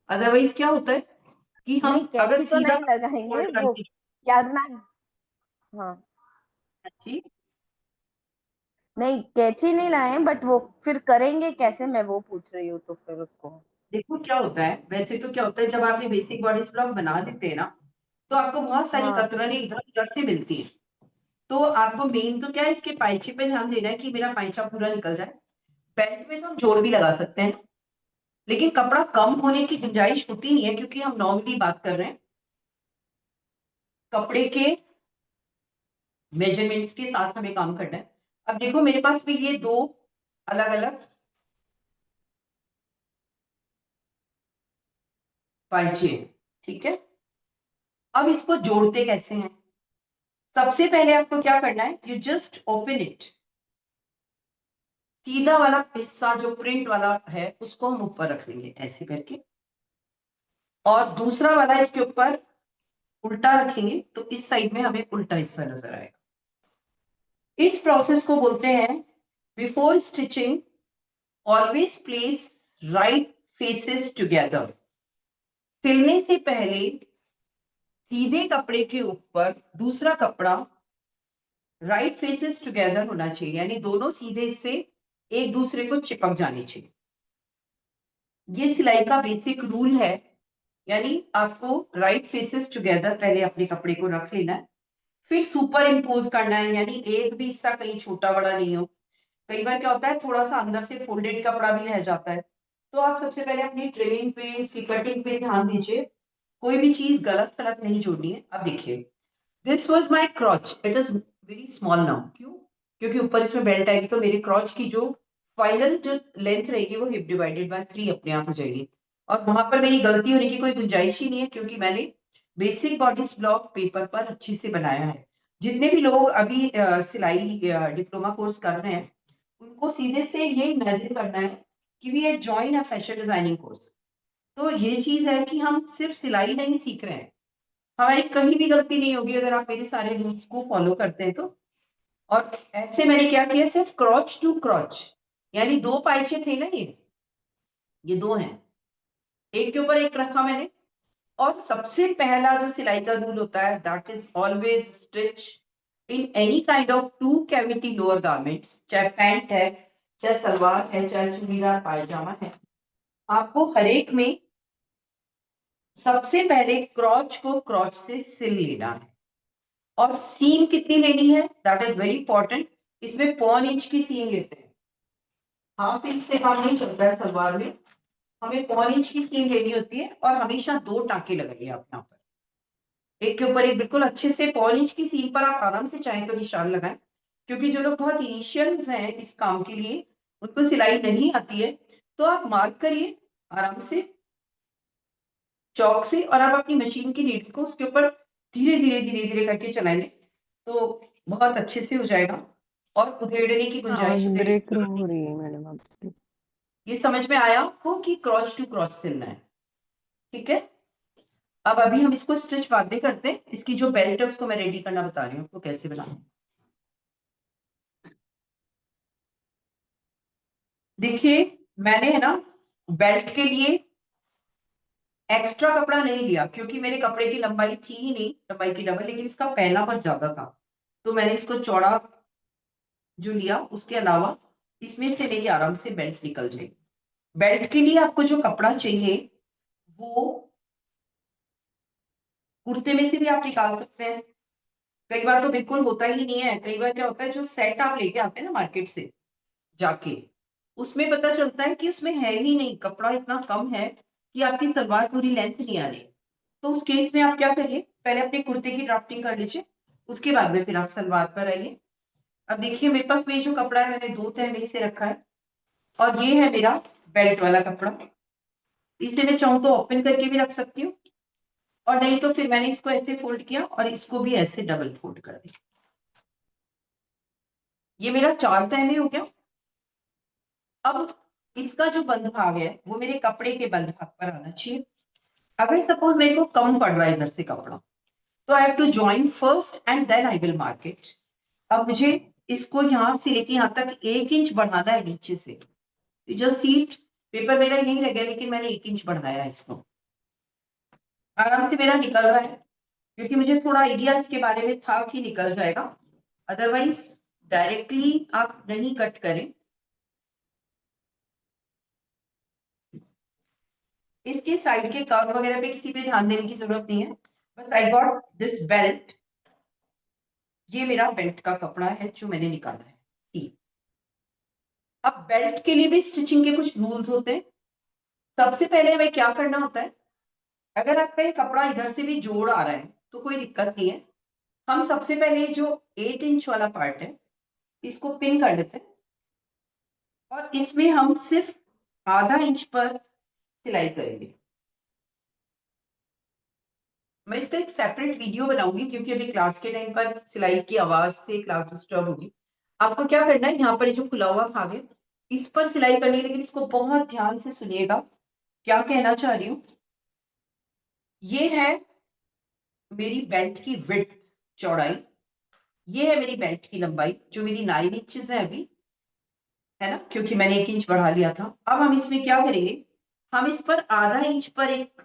अदरवाइज क्या होता है कि नहीं, हम अगर कैंची तो सीधा नहीं लगाएंगे फोल्ड वो, करते करना। हाँ, हैं, नहीं कैंची नहीं लाए, बट वो फिर करेंगे कैसे, मैं वो पूछ रही हूँ, तो फिर उसको। देखो क्या होता है, वैसे तो क्या होता है जब आप ये बेसिक बॉडी ब्लॉक बना लेते हैं ना, तो आपको बहुत सारी हाँ, कतरनें इधर उधर से मिलती है। तो आपको मेन तो क्या है, इसके पाइचे पे ध्यान देना है कि मेरा पाइचा पूरा निकल जाए। बेल्ट में तो हम जोड़ भी लगा सकते हैं, लेकिन कपड़ा कम होने की गुंजाइश होती नहीं है, क्योंकि हम नॉर्मली बात कर रहे हैं कपड़े के मेजरमेंट्स के साथ हमें काम करना है। अब देखो मेरे पास भी ये दो अलग अलग पाइचे हैं, ठीक है। अब इसको जोड़ते कैसे हैं। सबसे पहले आपको क्या करना है, यू जस्ट ओपन इट। सीधा वाला हिस्सा जो प्रिंट वाला है उसको हम ऊपर रख देंगे ऐसे करके, और दूसरा वाला इसके ऊपर उल्टा रखेंगे, तो इस साइड में हमें उल्टा हिस्सा नजर आएगा। इस प्रोसेस को बोलते हैं before stitching always place right faces together. सिलने से पहले सीधे कपड़े के ऊपर दूसरा कपड़ा राइट फेसेस टुगेदर होना चाहिए, यानी दोनों सीधे इससे एक दूसरे को चिपक जाने चाहिए। ये सिलाई का बेसिक रूल है, यानी आपको राइट फेसेस टुगेदर पहले अपने कपड़े को रख लेना है, फिर सुपर इम्पोज करना है, यानी एक भी हिस्सा कहीं छोटा बड़ा नहीं हो। कई बार क्या होता है थोड़ा सा अंदर से फोल्डेड कपड़ा भी रह जाता है, तो आप सबसे पहले अपनी ट्रिमिंग पे, इसकी कटिंग पे ध्यान दीजिए, कोई भी चीज गलत सलत नहीं जोड़नी है। अब देखिए, this was my क्रॉच, it is very small now. क्यों? क्योंकि ऊपर इसमें बेल्ट आएगी, तो मेरे क्रॉच की जो फाइनल जो लेंथ रहेगी वो हिप डिवाइडेड बाय 3 अपने आप हो जाएगी। और वहां पर मेरी गलती होने की कोई गुंजाइश ही नहीं है, क्योंकि मैंने बेसिक बॉडीज ब्लॉक पेपर पर अच्छे से बनाया है। जितने भी लोग अभी सिलाई डिप्लोमा कोर्स कर रहे हैं, उनको सीधे से ये इमेजिन करना है कि we are join a fashion designing course. तो ये चीज है कि हम सिर्फ सिलाई नहीं सीख रहे हैं, हमारी कहीं भी गलती नहीं होगी अगर आप मेरे सारे रूल्स को फॉलो करते हैं तो। और ऐसे मैंने क्या किया, सिर्फ क्रॉच टू क्रॉच, यानी 2 पाइचे थे ना, ये 2 हैं, एक के ऊपर एक रखा मैंने। और सबसे पहला जो सिलाई का रूल होता है, that is always stitch in any kind of 2 cavity lower garments, चाहे पैंट है, चाहे सलवार है, चाहे चूड़ीदार पायजामा है, आपको हर एक में सबसे पहले क्रॉच को क्रॉच से सिल लेना है। और सीम कितनी लेनी है, दैट इज वेरी इंपॉर्टेंट। इसमें 1 इंच की सीम लेते हैं, हाफ इंच से काम नहीं चलता है सलवार में, हमें 1 इंच की सीम लेनी होती है। और हमेशा 2 टाके लगाइए आप यहाँ पर, एक के ऊपर एक, बिल्कुल अच्छे से। 1 इंच की सीम पर आप आराम से चाहें तो निशान लगाएं, क्योंकि जो लोग बहुत इनिशियल हैं इस काम के लिए, उनको सिलाई नहीं आती है, तो आप मार्क करिए आराम से चौक से, और आप अपनी मशीन की नीडल को उसके ऊपर धीरे धीरे धीरे धीरे करके चलाएंगे तो बहुत अच्छे से हो जाएगा, और उधेड़ने की आवाज गुंजाइश ब्रेक हो रही है मैडम आपकी। ये समझ में आया आपको कि क्रॉच टू क्रॉच सिलना है? ठीक है, अब अभी हम इसको स्टिच बाद में करते हैं। इसकी जो बेल्ट है उसको मैं रेडी करना बता रही हूँ आपको कैसे बनाना। देखिए, मैंने है ना बेल्ट के लिए एक्स्ट्रा कपड़ा नहीं लिया, क्योंकि मेरे कपड़े की लंबाई थी ही नहीं, लंबाई की डबल, लेकिन इसका पहना बहुत ज्यादा था, तो मैंने इसको चौड़ा जो लिया, उसके अलावा इसमें से मेरी आराम से बेल्ट निकल जाएगी। बेल्ट के लिए आपको जो कपड़ा चाहिए वो कुर्ते में से भी आप निकाल सकते हैं, कई बार तो बिल्कुल होता ही नहीं है। कई बार क्या होता है, जो सेट आप लेके आते हैं ना मार्केट से जाके, उसमें पता चलता है कि उसमें है ही नहीं, कपड़ा इतना कम है कि आपकी सलवार पूरी लेंथ नहीं आ रही। तो उस केस में आप क्या करिए, पहले अपने कुर्ते की ड्राफ्टिंग कर लीजिए, उसके बाद में फिर आप सलवार पर आइए। अब देखिए, मेरे पास में जो कपड़ा है मैंने 2 तह में इसे रखा है, और ये है मेरा बेल्ट वाला कपड़ा। इसे मैं चाहूँ तो ओपन करके भी रख सकती हूँ, और नहीं तो फिर मैंने इसको ऐसे फोल्ड किया और इसको भी ऐसे डबल फोल्ड कर दिया। ये मेरा 4 तह में हो गया। अब इसका जो बंद भाग है वो मेरे कपड़े के बंद भाग पर आना चाहिए। अगर सपोज मेरे को कम पड़ रहा है इधर से कपड़ा, तो I have to join first and then I will mark it. अब मुझे इसको यहाँ से लेके यहाँ तक 1 इंच बढ़ाना है नीचे से। जो सीट पेपर मेरा यही लग गया, लेकिन मैंने 1 इंच बढ़ाया है इसको, आराम से मेरा निकल रहा है, क्योंकि मुझे थोड़ा आइडिया इसके बारे में था कि निकल जाएगा। अदरवाइज डायरेक्टली आप नहीं कट करें। इसके साइड के कर्व वगैरह पे किसी पे ध्यान देने की जरूरत नहीं है, बस आई गॉट दिस बेल्ट। ये मेरा बेल्ट का कपड़ा है जो मैंने निकाला है। सी, अब बेल्ट के लिए भी स्टिचिंग के कुछ रूल्स होते हैं। सबसे पहले हमें क्या करना होता है, अगर आपका ये कपड़ा इधर से भी जोड़ आ रहा है तो कोई दिक्कत नहीं है। हम सबसे पहले जो 8 इंच वाला पार्ट है इसको पिन कर देते हैं, और इसमें हम सिर्फ आधा इंच पर सिलाई करेंगे। मैं इसका एक सेपरेट वीडियो बनाऊंगी, क्योंकि अभी क्लास के टाइम पर सिलाई की आवाज से क्लास डिस्टर्ब होगी। आपको क्या करना है, यहाँ पर जो खुला हुआ भाग है इस पर सिलाई करनी है, लेकिन इसको बहुत ध्यान से सुनिएगा क्या कहना चाह रही हूँ। ये है मेरी बेल्ट की विड्थ, चौड़ाई, ये है मेरी बेल्ट की लंबाई जो मेरी 9 इंचेस है अभी, है ना, क्योंकि मैंने 1 इंच बढ़ा लिया था। अब हम इसमें क्या करेंगे, हम इस पर आधा इंच पर एक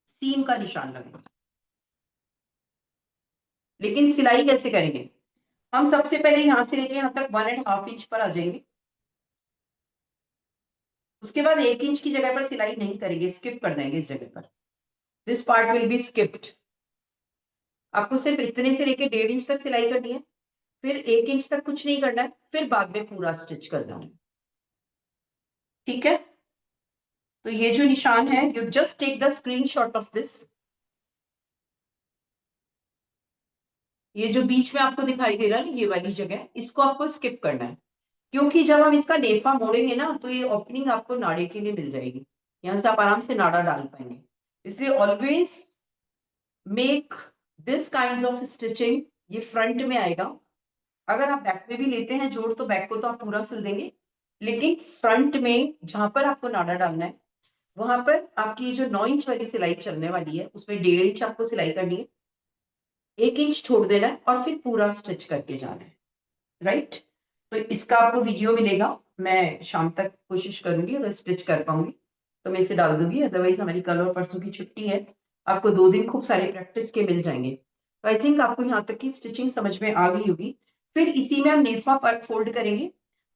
सीम का निशान लगाएंगे। लेकिन सिलाई कैसे करेंगे, हम सबसे पहले यहां से लेके यहां तक 1.5 इंच पर आ जाएंगे। उसके बाद 1 इंच की जगह पर सिलाई नहीं करेंगे, स्किप कर देंगे इस जगह पर। This part will be skipped. आपको सिर्फ इतने से लेके 1.5 इंच तक सिलाई करनी है, फिर 1 इंच तक कुछ नहीं करना है, फिर बाद में पूरा स्टिच करना है। ठीक है, तो ये जो निशान है, you just take the screenshot of this. ये जो बीच में आपको दिखाई दे रहा है ना, ये वाली जगह, इसको आपको स्किप करना है, क्योंकि जब हम इसका नेफा मोड़ेंगे ना, तो ये ओपनिंग आपको नाड़े के लिए मिल जाएगी, यहां से आप आराम से नाड़ा डाल पाएंगे। इसलिए always make this kind of stitching, ये फ्रंट में आएगा। अगर आप बैक में भी लेते हैं जोड़, तो बैक को तो आप पूरा सिल देंगे, लेकिन फ्रंट में जहां पर आपको नाड़ा डालना है, वहां पर आपकी जो 9 इंच वाली सिलाई चलने वाली है, उसमें 1.5 इंच आपको सिलाई करनी है, 1 इंच छोड़ देना है, और फिर पूरा स्टिच करके जाना है। राइट, तो इसका आपको वीडियो मिलेगा, मैं शाम तक कोशिश करूंगी, अगर स्टिच कर पाऊंगी तो मैं इसे डाल दूंगी, अदरवाइज हमारी कल और परसों की छुट्टी है, आपको 2 दिन खूब सारे प्रैक्टिस के मिल जाएंगे। तो आई थिंक आपको यहाँ तक की स्टिचिंग समझ में आ गई होगी। फिर इसी में हम नेफा पर फोल्ड करेंगे,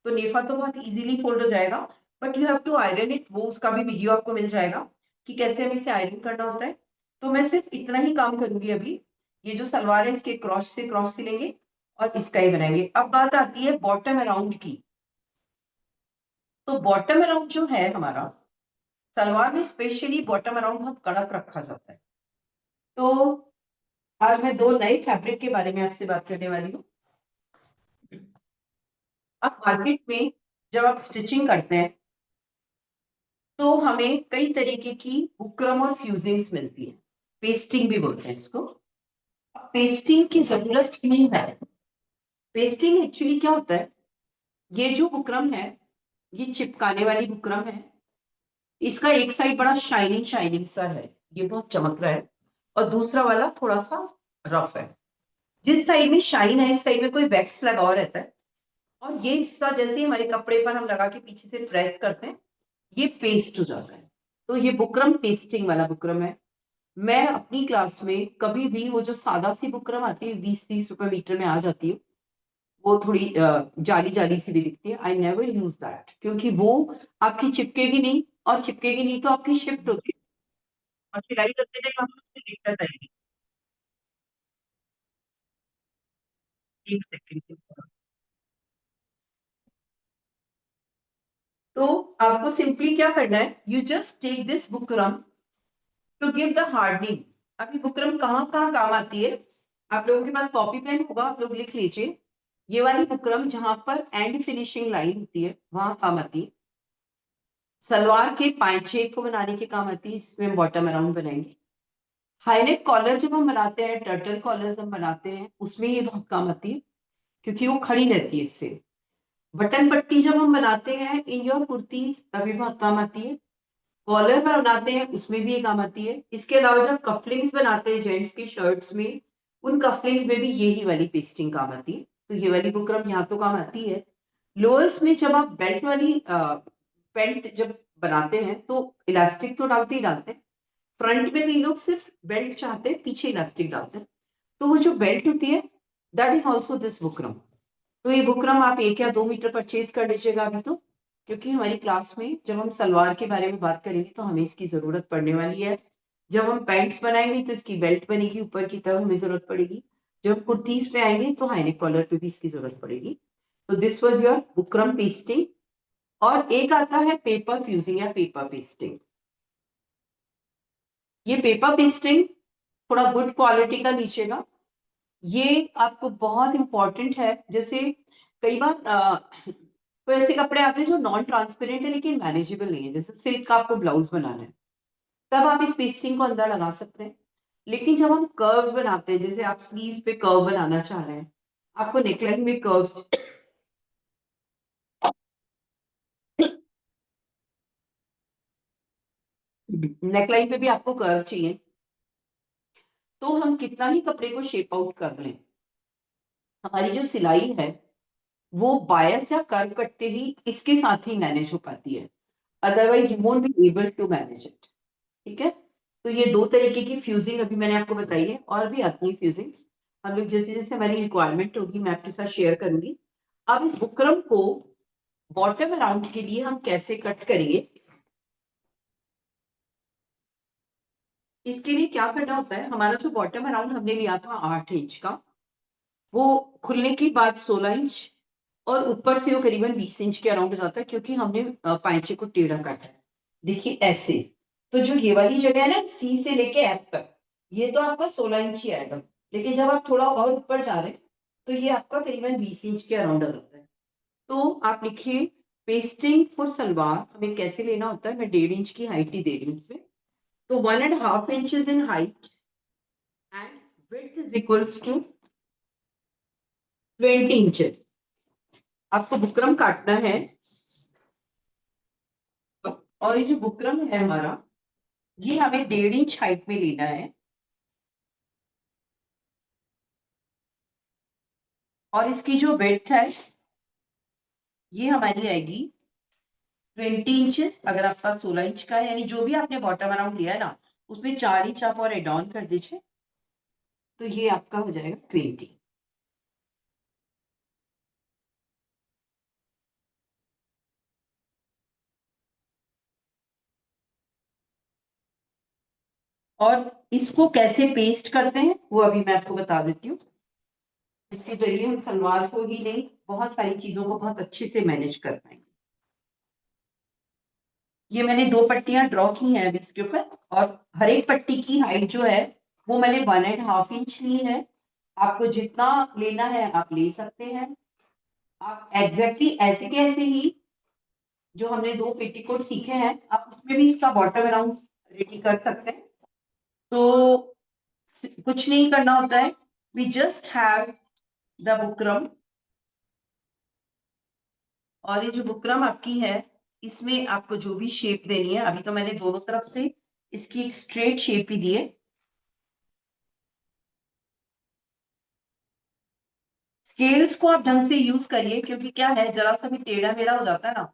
तो नेफा तो बहुत इजीली फोल्ड हो जाएगा, but you have to iron it, वो उसका भी वीडियो आपको मिल जाएगा कि कैसे हमें इसे आयरन करना होता है। तो मैं सिर्फ इतना ही काम करूंगी अभी। ये जो सलवार है, इसके क्रॉस सिलेंगे और इसका ही बनाएंगे। अब बात आती है बॉटम अराउंड की। तो बॉटम अराउंड जो है हमारा, सलवार में स्पेशली बॉटम अराउंड बहुत कड़क रखा जाता है। तो आज मैं 2 नए फैब्रिक के बारे में आपसे बात करने वाली हूँ। अब मार्केट में जब आप स्टिचिंग करते हैं, तो हमें कई तरीके की बुकरम और फ्यूजिंग्स मिलती है, पेस्टिंग भी बोलते हैं इसको। पेस्टिंग की जरूरत नहीं है। पेस्टिंग एक्चुअली क्या होता है, ये जो बुकरम है, ये चिपकाने वाली बुकरम है, इसका एक साइड बड़ा शाइनिंग शाइनिंग सा है, ये बहुत चमक रहा है, और दूसरा वाला थोड़ा सा रफ है। जिस साइड में शाइन है, इस साइड में कोई वैक्स लगा हुआ रहता है, और ये हिस्सा जैसे ही हमारे कपड़े पर हम लगा के पीछे से प्रेस करते हैं, ये पेस्ट हो जाता है। तो ये बुकरम पेस्टिंग वाला बुकरम है। मैं अपनी क्लास में कभी भी वो जो सादा सी बुकरम आती है, 20-30 रुपए मीटर में आ जाती है, वो थोड़ी जाली जाली सी भी दिखती है, आई नेवर यूज दैट, क्योंकि वो आपकी चिपकेगी नहीं, और चिपकेगी नहीं तो आपकी शिफ्ट होती है, और सिलाई करते टाइम आपको उसमें दिक्कत आएगी। एक सेकंड। तो आपको सिंपली क्या करना है, you just take this buckram to give the hardening. अभी बुकरम कहाँ कहाँ काम आती है, आप लोगों के पास कॉपी पेन होगा, आप लोग लिख लीजिए। ये वाली बुकरम जहां पर एंड फिनिशिंग लाइन होती है, वहां काम आती है। सलवार के पांचे को बनाने के काम आती है, जिसमें हम बॉटम अराउंड बनाएंगे। हाईनेक कॉलर जब हम बनाते हैं, टर्टल कॉलर हम बनाते हैं, उसमें ये बहुत काम आती है, क्योंकि वो खड़ी रहती है इससे। बटन पट्टी जब हम बनाते हैं इन योर कुर्तीज, तभी बहुत काम आती है। कॉलर पर बनाते हैं, उसमें भी ये काम आती है। इसके अलावा जब कफलिंग्स बनाते हैं जेंट्स की शर्ट्स में, उन कफलिंग्स में भी यही वाली पेस्टिंग काम आती है। तो ये वाली बुकरम यहाँ तो काम आती है। लोअर्स में जब आप बेल्ट वाली पैंट जब बनाते हैं, तो इलास्टिक तो डालते ही डालते हैं। फ्रंट में कई लोग सिर्फ बेल्ट चाहते हैं, पीछे इलास्टिक डालते हैं। तो वो जो बेल्ट होती है, that is also this buckram. तो ये बुकरम आप 1 या 2 मीटर परचेज कर लीजिएगा अभी तो, क्योंकि हमारी क्लास में जब हम सलवार के बारे में बात करेंगे, तो हमें इसकी जरूरत पड़ने वाली है। जब हम पैंट्स बनाएंगे, तो इसकी बेल्ट बनेगी, ऊपर की तरफ हमें जरूरत पड़ेगी। जब हम कुर्तीज पे आएंगे, तो हाईनेक कॉलर पे भी इसकी जरूरत पड़ेगी। तो this was your buckram pasting. और एक आता है पेपर फ्यूजिंग या पेपर पेस्टिंग। ये पेपर पेस्टिंग थोड़ा गुड क्वालिटी का लीजिएगा, ये आपको बहुत इंपॉर्टेंट है। जैसे कई बार कोई ऐसे कपड़े आते हैं जो नॉन ट्रांसपेरेंट है, लेकिन मैनेजेबल नहीं है, जैसे सिल्क का आपको ब्लाउज बनाना है, तब आप इस पेस्टिंग को अंदर लगा सकते हैं। लेकिन जब हम कर्व्स बनाते हैं, जैसे आप स्लीव्स पे कर्व बनाना चाह रहे हैं, आपको नेकलाइन में कर्व्स नेकलाइन पे भी आपको कर्व चाहिए, तो हम कितना ही कपड़े को शेप आउट कर लें, हमारी जो सिलाई है वो बायस या कर्व कटते ही इसके साथ ही मैनेज हो पाती है, otherwise you won't be able to manage it. ठीक है, तो ये 2 तरीके की फ्यूजिंग अभी मैंने आपको बताई है, और भी आती है फ्यूजिंग्स। हम लोग जैसे जैसे हमारी रिक्वायरमेंट होगी, मैं आपके साथ शेयर करूंगी। अब इस बुकरम को बॉटम अराउंड के लिए हम कैसे कट करेंगे, इसके लिए क्या करना होता है, हमारा जो बॉटम अराउंड हमने लिया था 8 इंच का, वो खुलने के बाद 16 इंच और ऊपर से वो करीबन 20 इंच के अराउंड हो जाता है, क्योंकि हमने पाइचे को टेढ़ा काटा है। देखिए ऐसे, तो जो ये वाली जगह है ना, सी से लेके एफ तक, ये तो आपका 16 इंच ही आएगा, लेकिन जब आप थोड़ा और ऊपर जा रहे हैं तो ये आपका करीबन 20 इंच के अराउंड आ जाता है। तो आप लिखिए, पेस्टिंग फॉर सलवार हमें कैसे लेना होता है, मैं 1.5 इंच की हाइट ही दे रही हूँ इसमें। तो 1.5 inches in height and width is equals to 20 inches। आपको बुकरम काटना है, और ये जो बुकरम है हमारा, ये हमें 1.5 इंच हाइट में लेना है, और इसकी जो विड्थ है ये हमारी आएगी 20 इंचेस। अगर आपका 16 इंच का है, यानी जो भी आपने बॉटम अराउंड लिया है ना, उसमें 4 इंच आप और एड ऑन कर दीजिए, तो ये आपका हो जाएगा 20। और इसको कैसे पेस्ट करते हैं वो अभी मैं आपको बता देती हूँ। इसके जरिए हम सलवार को ही नहीं, बहुत सारी चीजों को बहुत अच्छे से मैनेज कर पाएंगे। ये मैंने 2 पट्टियां ड्रॉ की हैं अभी इसके ऊपर, और हर एक पट्टी की हाइट जो है वो मैंने 1.5 इंच ली है। आपको जितना लेना है आप ले सकते हैं। आप एग्जैक्टली ऐसे के ऐसे ही जो हमने 2 पेटीकोट सीखे हैं, आप उसमें भी इसका बॉटम अराउंड रेडी कर सकते हैं। तो कुछ नहीं करना होता है, we just have the buckram, और ये जो बुकरम आपकी है इसमें आपको जो भी शेप देनी है, अभी तो मैंने दोनों तरफ से इसकी एक स्ट्रेट शेप ही दी है। स्केल्स को आप ढंग से यूज करिए, क्योंकि क्या है, जरा सा भी टेढ़ा मेढ़ा हो जाता है ना,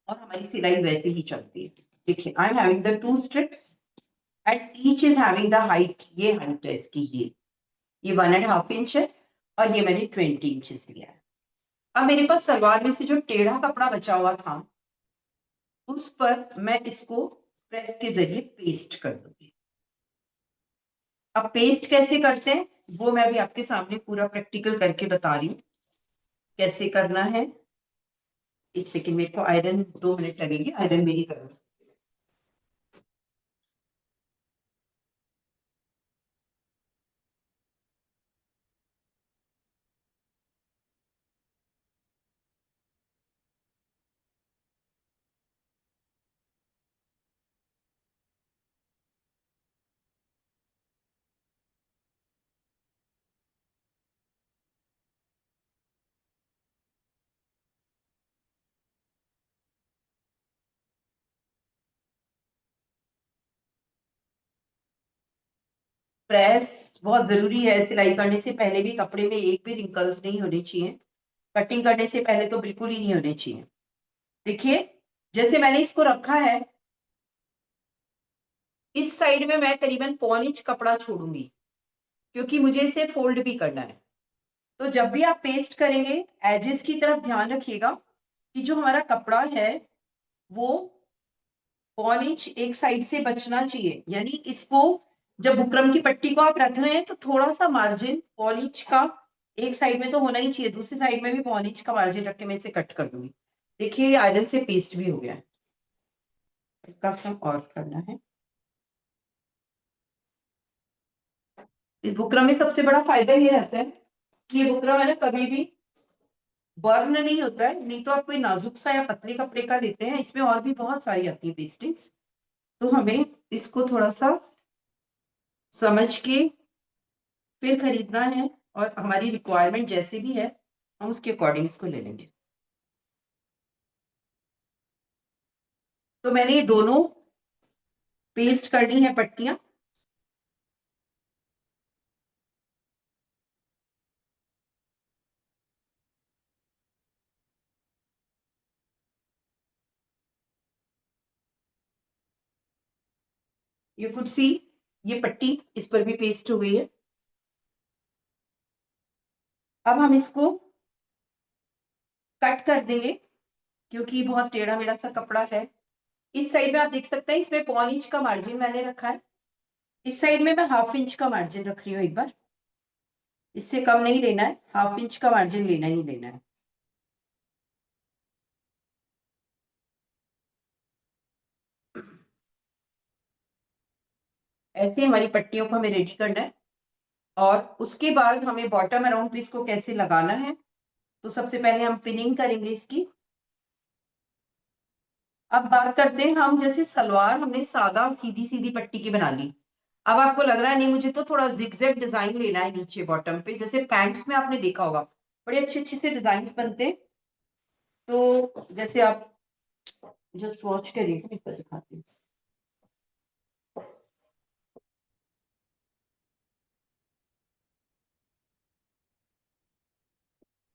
और हमारी सिलाई वैसे ही चलती है। देखिए, I am having the 2 strips and each is having the height, ये हाइट है इसकी, ये 1.5 इंच है, और ये मैंने 20 इंचेस लिया है। अब मेरे पास सलवार में से जो टेढ़ा कपड़ा बचा हुआ था, उस पर मैं इसको प्रेस के जरिए पेस्ट कर दूंगी। अब पेस्ट कैसे करते हैं वो मैं भी आपके सामने पूरा प्रैक्टिकल करके बता रही हूँ कैसे करना है। एक सेकेंड, मेरे को आयरन 2 मिनट लगेगी, आयरन मेरी करो। प्रेस बहुत जरूरी है, सिलाई करने से पहले भी कपड़े में एक भी रिंकल्स नहीं होने चाहिए, कटिंग करने से पहले तो बिल्कुल ही नहीं होने चाहिए। देखिए, जैसे मैंने इसको रखा है, इस साइड में मैं करीबन 1.25 इंच कपड़ा छोड़ूंगी, क्योंकि मुझे इसे फोल्ड भी करना है। तो जब भी आप पेस्ट करेंगे, एजेस की तरफ ध्यान रखिएगा कि जो हमारा कपड़ा है वो 1 इंच एक साइड से बचना चाहिए। यानी इसको, जब बुकरम की पट्टी को आप रख रहे हैं, तो थोड़ा सा मार्जिन 1 इंच का एक साइड में तो होना ही चाहिए, दूसरी साइड में भी 1 इंच का मार्जिन रख के मैं इसे कट कर दूंगी। देखिए, ये आयरन से पेस्ट भी हो गया है, इसका सब और करना है। इस बुकरम में सबसे बड़ा फायदा ये रहता है कि ये बुकरम है ना, कभी भी बर्न नहीं होता है। नहीं तो आप कोई नाजुक सा या पतले कपड़े का लेते हैं, इसमें और भी बहुत सारी आती है पेस्टिंग्स, तो हमें इसको थोड़ा सा समझ के फिर खरीदना है, और हमारी रिक्वायरमेंट जैसे भी है हम उसके अकॉर्डिंग इसको ले लेंगे। तो मैंने ये दोनों पेस्ट करनी है पट्टियां। यू कुड सी, ये पट्टी इस पर भी पेस्ट हो गई है। अब हम इसको कट कर देंगे, क्योंकि बहुत टेढ़ा मेढ़ा सा कपड़ा है। इस साइड में आप देख सकते हैं, इसमें 1.25 इंच का मार्जिन मैंने रखा है। इस साइड में मैं 1/2 इंच का मार्जिन रख रही हूँ एक बार, इससे कम नहीं लेना है, 1/2 इंच का मार्जिन लेना ही लेना है। ऐसे हमारी पट्टियों को हमें रेडी करना है और उसके बाद हमें बॉटम अराउंड पीस को कैसे लगाना है। तो सबसे पहले हम पिनिंग करेंगे इसकी। अब बात करते हैं हम, जैसे सलवार हमने सादा सीधी सीधी पट्टी की बना ली, अब आपको लग रहा है नहीं मुझे तो थोड़ा जिगजैग डिजाइन लेना है नीचे बॉटम पे, जैसे पैंट्स में आपने देखा होगा बड़े अच्छे अच्छे से डिजाइन बनते हैं। तो जैसे आप जस्ट वॉच करिए, एक बार दिखाती हूँ।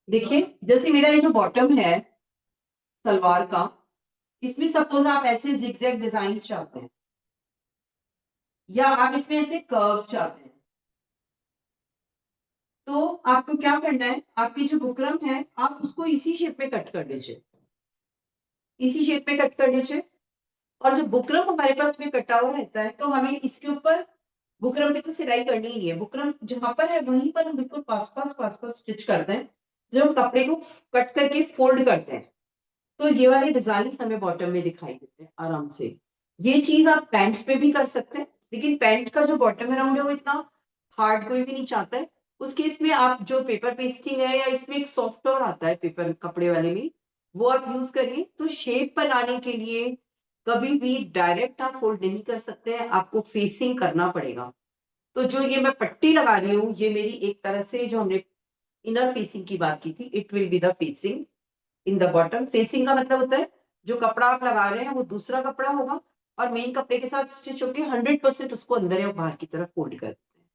देखिए जैसे मेरा ये जो बॉटम है सलवार का, इसमें सपोज आप ऐसे जिगजैग डिजाइन चाहते हैं या आप इसमें ऐसे कर्व्स चाहते हैं, तो आपको क्या करना है, आपकी जो बुकरम है आप उसको इसी शेप में कट कर लीजिए, इसी शेप में कट कर लीजिए। और जब बुकरम हमारे पास में कटा हुआ रहता है तो हमें इसके ऊपर बुकरम पे तो सिलाई करनी ही नहीं है, बुकरम जहां पर है वहीं पर हम बिल्कुल पास पास स्टिच करते हैं। जब हम कपड़े को कट करके फोल्ड करते हैं तो ये वाले डिजाइन हमें बॉटम में दिखाई देते हैं आराम से। ये चीज आप पैंट्स पे भी कर सकते हैं, लेकिन पैंट का जो बॉटम अराउंड है वो इतना हार्ड कोई भी नहीं चाहता है। उस केस में आप जो पेपर पेस्टिंग है या इसमें एक सॉफ्ट और आता है पेपर कपड़े वाले में, वो आप यूज करिए। तो शेप बनाने के लिए कभी भी डायरेक्ट आप फोल्ड नहीं कर सकते हैं, आपको फेसिंग करना पड़ेगा। तो जो ये मैं पट्टी लगा रही हूँ ये मेरी एक तरह से जो हमने इनर फेसिंग की बात की थी, it will be the facing in the bottom. Facing का मतलब होता है जो कपड़ा आप लगा रहे हैं वो दूसरा कपड़ा होगा और मेन कपड़े के साथ स्टिच होकर 100% उसको अंदर या बाहर की तरफ फोल्ड करते हैं।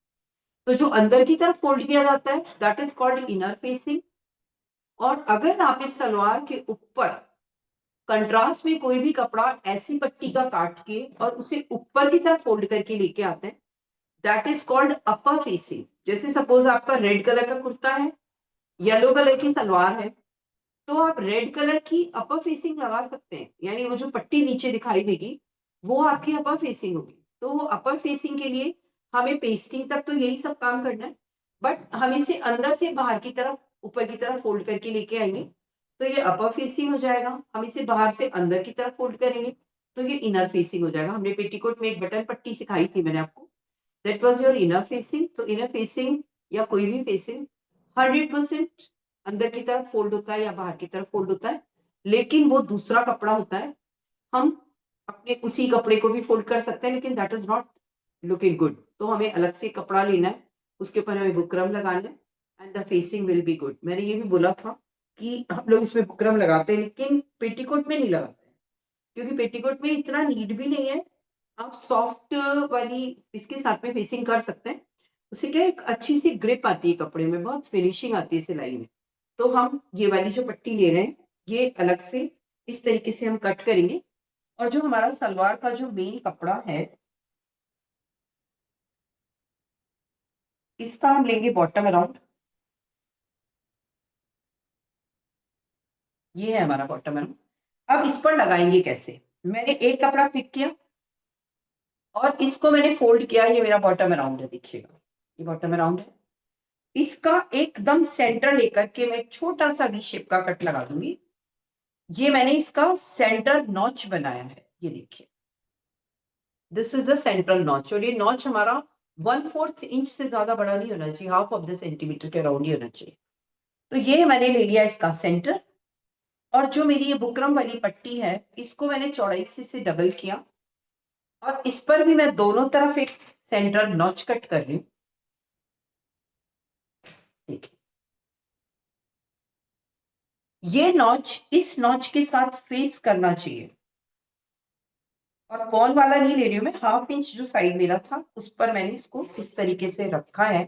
तो जो अंदर की तरफ फोल्ड किया जाता है that is called inner facing. और अगर आप इस सलवार के ऊपर कंट्रास्ट में कोई भी कपड़ा ऐसी पट्टी का काट के और उसे ऊपर की तरफ फोल्ड करके लेके आते हैं that is called upper facing. जैसे सपोज आपका रेड कलर का कुर्ता है, येलो कलर की सलवार है, तो आप रेड कलर की अपर फेसिंग लगा सकते हैं, यानी वो जो पट्टी नीचे दिखाई देगी वो आपकी अपर फेसिंग होगी। तो वो अपर फेसिंग के लिए हमें पेस्टिंग तक तो यही सब काम करना है, बट हम इसे अंदर से बाहर की तरफ ऊपर की तरफ फोल्ड करके लेके आएंगे तो ये अपर फेसिंग हो जाएगा। हम इसे बाहर से अंदर की तरफ फोल्ड करेंगे तो ये इनर फेसिंग हो जाएगा। हमने पेटीकोट में एक बटन पट्टी सिखाई थी मैंने आपको, that was your inner facing. तो इनर फेसिंग या कोई भी फेसिंग 100% अंदर की तरफ फोल्ड होता है या बाहर की तरफ फोल्ड होता है, लेकिन वो दूसरा कपड़ा होता है। हम अपने उसी कपड़े को भी फोल्ड कर सकते हैं लेकिन that is not looking good. तो हमें अलग से कपड़ा लेना है, उसके ऊपर हमें बुकरम लगाना है and the facing will be good. मैंने ये भी बोला था कि हम लोग इसमें बुकरम लगाते हैं लेकिन पेटीकोट में नहीं लगाते, क्योंकि पेटीकोट में इतना नीड भी नहीं है। आप सॉफ्ट वाली इसके साथ में फेसिंग कर सकते हैं, उससे क्या एक अच्छी सी ग्रिप आती है कपड़े में, बहुत फिनिशिंग आती है सिलाई में। तो हम ये वाली जो पट्टी ले रहे हैं ये अलग से इस तरीके से हम कट करेंगे। और जो हमारा सलवार का जो मेन कपड़ा है इसका हम लेंगे बॉटम अराउंड, ये है हमारा बॉटम अराउंड। अब इस पर लगाएंगे कैसे, मैंने एक कपड़ा पिक किया और इसको मैंने फोल्ड किया, ये मेरा बॉटम अराउंड है, देखिएगा ये बॉटम अराउंड है। इसका एकदम सेंटर लेकर के मैं एक छोटा सा वी शेप का कट लगा दूंगी। ये मैंने इसका सेंटर नॉच बनाया है, ये देखिए this is the central notch. और ये नॉच हमारा 1/4 इंच से ज्यादा बड़ा नहीं होना चाहिए, हाफ ऑफ द सेंटीमीटर के अराउंड ही होना चाहिए। तो ये मैंने ले लिया इसका सेंटर। और जो मेरी ये बुकरम वाली पट्टी है इसको मैंने चौड़ाई से इसे डबल किया और इस पर भी मैं दोनों तरफ एक सेंटर नॉच कट कर रही हूँ, देखिए ये नॉच इस नॉच के साथ फेस करना चाहिए। और कॉन वाला नहीं ले रही हूं मैं, 1/2 इंच जो साइड मेरा था उस पर मैंने इसको इस तरीके से रखा है।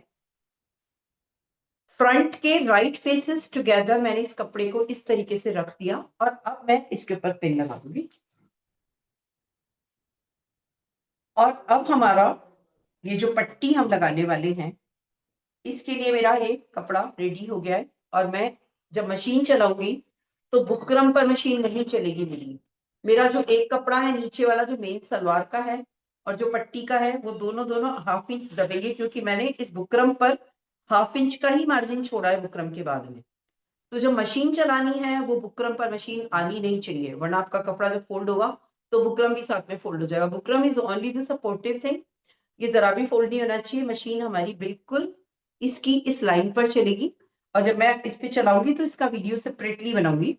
फ्रंट के राइट फेसेस टुगेदर मैंने इस कपड़े को इस तरीके से रख दिया और अब मैं इसके ऊपर पिन लगा दूंगी। और अब हमारा ये जो पट्टी हम लगाने वाले हैं इसके लिए मेरा ये कपड़ा रेडी हो गया है। और मैं जब मशीन चलाऊंगी तो बुकरम पर मशीन नहीं चलेगी मेरी। मेरा जो एक कपड़ा है नीचे वाला जो मेन सलवार का है और जो पट्टी का है वो दोनों दोनों 1/2 इंच दबेंगे, क्योंकि मैंने इस बुकरम पर 1/2 इंच का ही मार्जिन छोड़ा है बुकरम के बाद में। तो जो मशीन चलानी है वो बुकरम पर मशीन आनी नहीं चाहिए, वरना आपका कपड़ा जब फोल्ड होगा तो बुकरम भी साथ में फोल्ड हो जाएगा। Buckram is only the supportive thing, ये जरा भी फोल्ड नहीं होना चाहिए। मशीन हमारी बिल्कुल इसकी इस लाइन पर चलेगी, और जब मैं इस पे चलाऊंगी तो इसका वीडियो सेपरेटली बनाऊंगी,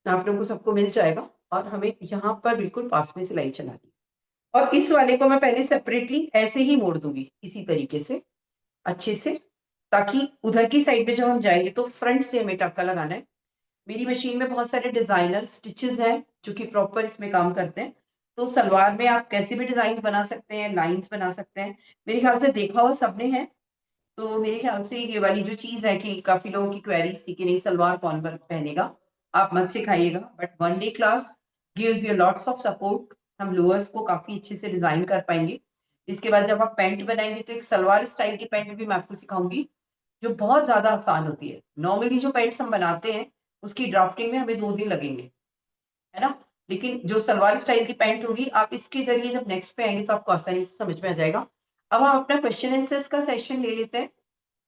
आप लोगों को सबको मिल जाएगा। और हमें यहाँ पर बिल्कुल पास में सिलाई चलानी, और इस वाले को मैं पहले सेपरेटली ऐसे ही मोड़ दूंगी इसी तरीके से अच्छे से, ताकि उधर की साइड पे जब हम जाएंगे तो फ्रंट से हमें टाका लगाना है। मेरी मशीन में बहुत सारे डिजाइनर स्टिचेस हैं जो कि प्रॉपर इसमें काम करते हैं। तो सलवार में आप कैसे भी डिजाइन बना सकते हैं, लाइंस बना सकते हैं। मेरे ख्याल से देखा हुआ सबने है। तो मेरे ख्याल से ये वाली जो चीज है कि काफी लोगों की क्वेरीज थी कि नहीं सलवार कौन पहनेगा, आप मत सिखाइएगा, but 1 day class gives you lots of support. हम लोअर्स को काफी अच्छे से डिजाइन कर पाएंगे। इसके बाद जब आप पैंट बनाएंगे तो एक सलवार स्टाइल की पैंट भी मैं आपको सिखाऊंगी, जो बहुत ज्यादा आसान होती है। नॉर्मली जो पैंट्स हम बनाते हैं उसकी ड्राफ्टिंग में हमें 2 दिन लगेंगे, है ना। लेकिन जो सलवार स्टाइल की पैंट होगी, आप इसके जरिए जब नेक्स्ट पे आएंगे तो आपको आसानी से समझ में आ जाएगा। अब हम अपना क्वेश्चन आंसर्स का सेशन ले लेते हैं,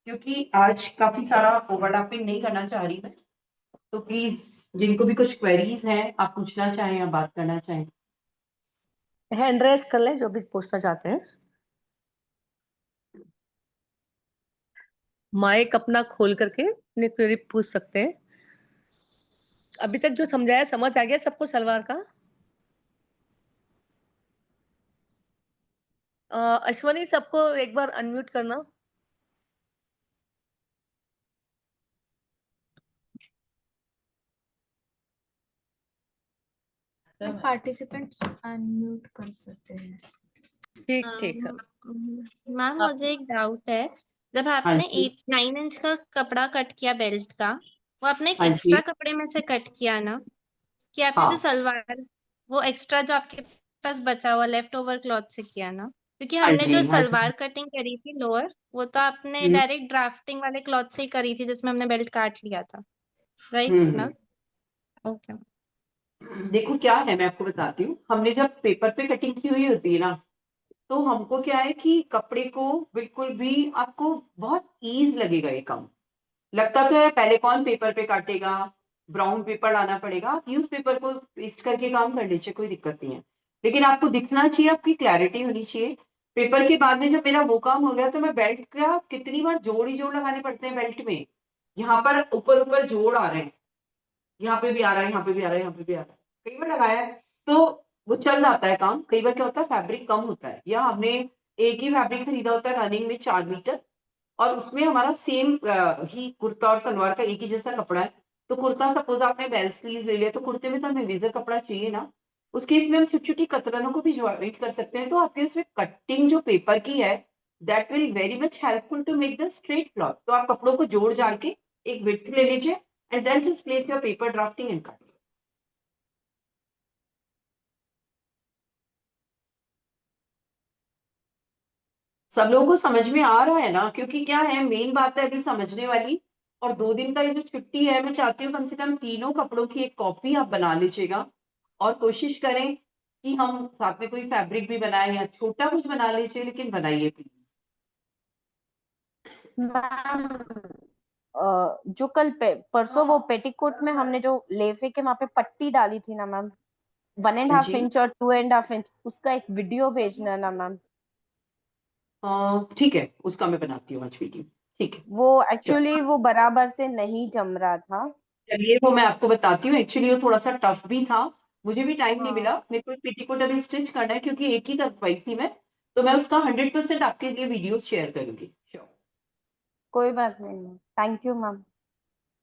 क्योंकि आज काफी सारा ओवरलैपिंग नहीं करना चाह रही मैं। तो प्लीज जिनको भी कुछ क्वेरीज हैं, आप पूछना चाहें या बात करना चाहें। हैंड रेज कर ले जो भी पूछना चाहते हैं। माइक अपना खोल करके अपनी क्वेरी पूछ सकते हैं। अभी तक जो समझाया समझ आ गया सबको सलवार का? अश्वनी सबको एक बार अनम्यूट करना। पार्टिसिपेंट्स अनम्यूट कर सकते हैं। ठीक ठीक है। मैम आप मुझे एक डाउट है, जब हाँ आपने जी, 9 इंच का कपड़ा कट किया बेल्ट का, वो आपने एक हाँ एक्स्ट्रा जी, कपड़े में से कट किया ना, कि आपने जो हाँ, सलवार वो एक्स्ट्रा जो आपके पास बचा हुआ लेफ्ट ओवर क्लॉथ से किया ना? क्योंकि हाँ हमने जो जी, हाँ जी। सलवार कटिंग करी थी लोअर, वो तो आपने हम्म, डायरेक्ट ड्राफ्टिंग वाले क्लॉथ से ही करी थी जिसमें हमने बेल्ट काट लिया था, राइट हम्म, ना? ओके। देखो क्या है, मैं आपको बताती हूँ। हमने जब पेपर पे कटिंग की हुई होती है ना, तो हमको क्या है कि कपड़े को बिल्कुल भी आपको बहुत ईज लगेगा ये काम। लगता तो है पहले कौन पेपर पे काटेगा, ब्राउन पेपर लाना पड़ेगा, आप न्यूज पेपर को पेस्ट करके काम कर लीजिए, कोई दिक्कत नहीं है। लेकिन आपको दिखना चाहिए, आपकी क्लैरिटी होनी चाहिए। पेपर के बाद में जब मेरा वो काम हो गया तो मैं बेल्ट का कितनी बार जोड़ ही जोड़ लगाने पड़ते हैं बेल्ट में। यहाँ पर ऊपर ऊपर जोड़ आ रहे हैं, यहाँ पे भी आ रहा है, यहाँ पे भी आ रहा है, यहाँ पे भी आ रहा है, कई बार लगाया है तो वो चल जाता है काम। कई बार क्या होता है फैब्रिक कम होता है, या हमने एक ही फैब्रिक खरीदा होता है रनिंग में 4 मीटर, और उसमें हमारा सेम ही कुर्ता और सलवार का एक ही जैसा कपड़ा है। तो कुर्ता सपोज आपने बेल स्लीव ले लिया, तो कुर्ते में तो हमें विजर कपड़ा चाहिए ना। उस केस में हम छोटी छोटी कतरनों को भी ज्वाइंट कर सकते हैं। तो आपके इसमें कटिंग जो पेपर की है, that will very much helpful to make the straight cloth. तो आप कपड़ों को जोड़ जाड़ के एक विड्थ ले लीजिए, and then just place your paper drafting and cut. सब लोगों को समझ में आ रहा है ना? क्योंकि क्या है, मेन बात है अभी समझने वाली। और 2 दिन का ये जो छुट्टी है, मैं चाहती हूँ कम से कम तीनों कपड़ों की एक कॉपी आप बना लीजिएगा, और कोशिश करें कि हम साथ में कोई फैब्रिक भी बनाए, या छोटा कुछ बना लीजिए, लेकिन बनाइए प्लीज। मैम जो कल परसों वो पेटीकोट में हमने जो लेफे के वहां पे पट्टी डाली थी ना मैम, 1.5 हाँ जी, इंच और 2.5 इंच, उसका एक वीडियो भेजना है ना मैम। ठीक है, उसका मैं बनाती हूँ आज वीडियो। ठीक है, वो चलो। एक्चुअली वो बराबर से नहीं जम रहा था। चलिए वो मैं आपको बताती हूँ। एक्चुअली वो थोड़ा सा टफ भी था, मुझे भी टाइम नहीं मिला। हाँ, मेरे को पेटीकोट अभी स्टिच करना है, क्योंकि एक ही करवाई थी मैं। तो मैं उसका 100% आपके लिए वीडियो शेयर करूंगी। श्योर, कोई बात नहीं ma'am, thank you ma'am.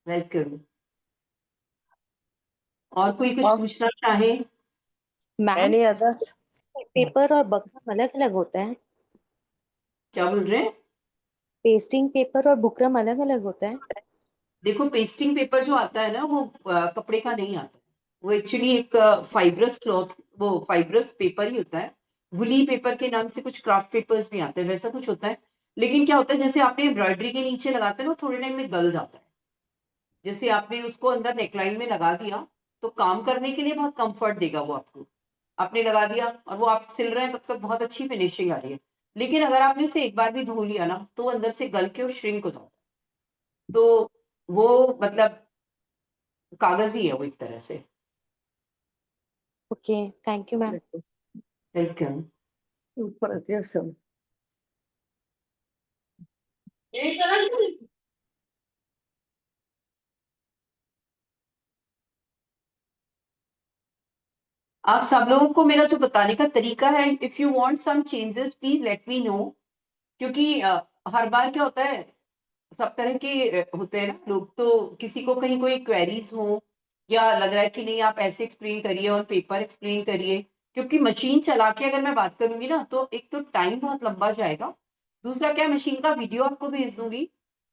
Welcome. और कोई कुछ और पूछना चाहे? Ma'am any others? पेपर और बकरम अलग अलग होता है? क्या बोल रहे हैं? पेस्टिंग पेपर और बुकरम अलग अलग होता है? देखो पेस्टिंग पेपर जो आता है ना, वो कपड़े का नहीं आता। वो एक्चुअली एक फाइब्रस क्लॉथ, वो फाइब्रस पेपर ही होता है। वुली पेपर के नाम से कुछ क्राफ्ट पेपर्स भी आते हैं, वैसा कुछ होता है। लेकिन क्या होता है, जैसे आपने एम्ब्रॉयडरी के नीचे लगाते हैं ना, थोड़े टाइम में गल जाता है। जैसे आपने उसको अंदर नेकलाइन में लगा दिया, तो काम करने के लिए बहुत कंफर्ट देगा वो आपको। आपने लगा दिया और वो आप सिल रहे हैं, तब तक बहुत अच्छी फिनिशिंग आ रही है। लेकिन अगर आपने उसे एक बार भी धो लिया ना, तो वो अंदर से गल के और श्रिंक हो जाता है। तो वो मतलब कागज ही है वो एक तरह से। Okay, thank you ma'am. Welcome. ऊपर आते हैं सब। आप सब लोगों को मेरा जो बताने का तरीका है, if you want some changes please let me know. क्योंकि हर बार क्या होता है, सब तरह के होते हैं ना लोग, तो किसी को कहीं कोई क्वेरीज हो या लग रहा है कि नहीं आप ऐसे एक्सप्लेन करिए और पेपर एक्सप्लेन करिए। क्योंकि मशीन चला के अगर मैं बात करूंगी ना, तो एक तो टाइम बहुत लंबा जाएगा, दूसरा क्या मशीन का वीडियो आपको भेज दूंगी,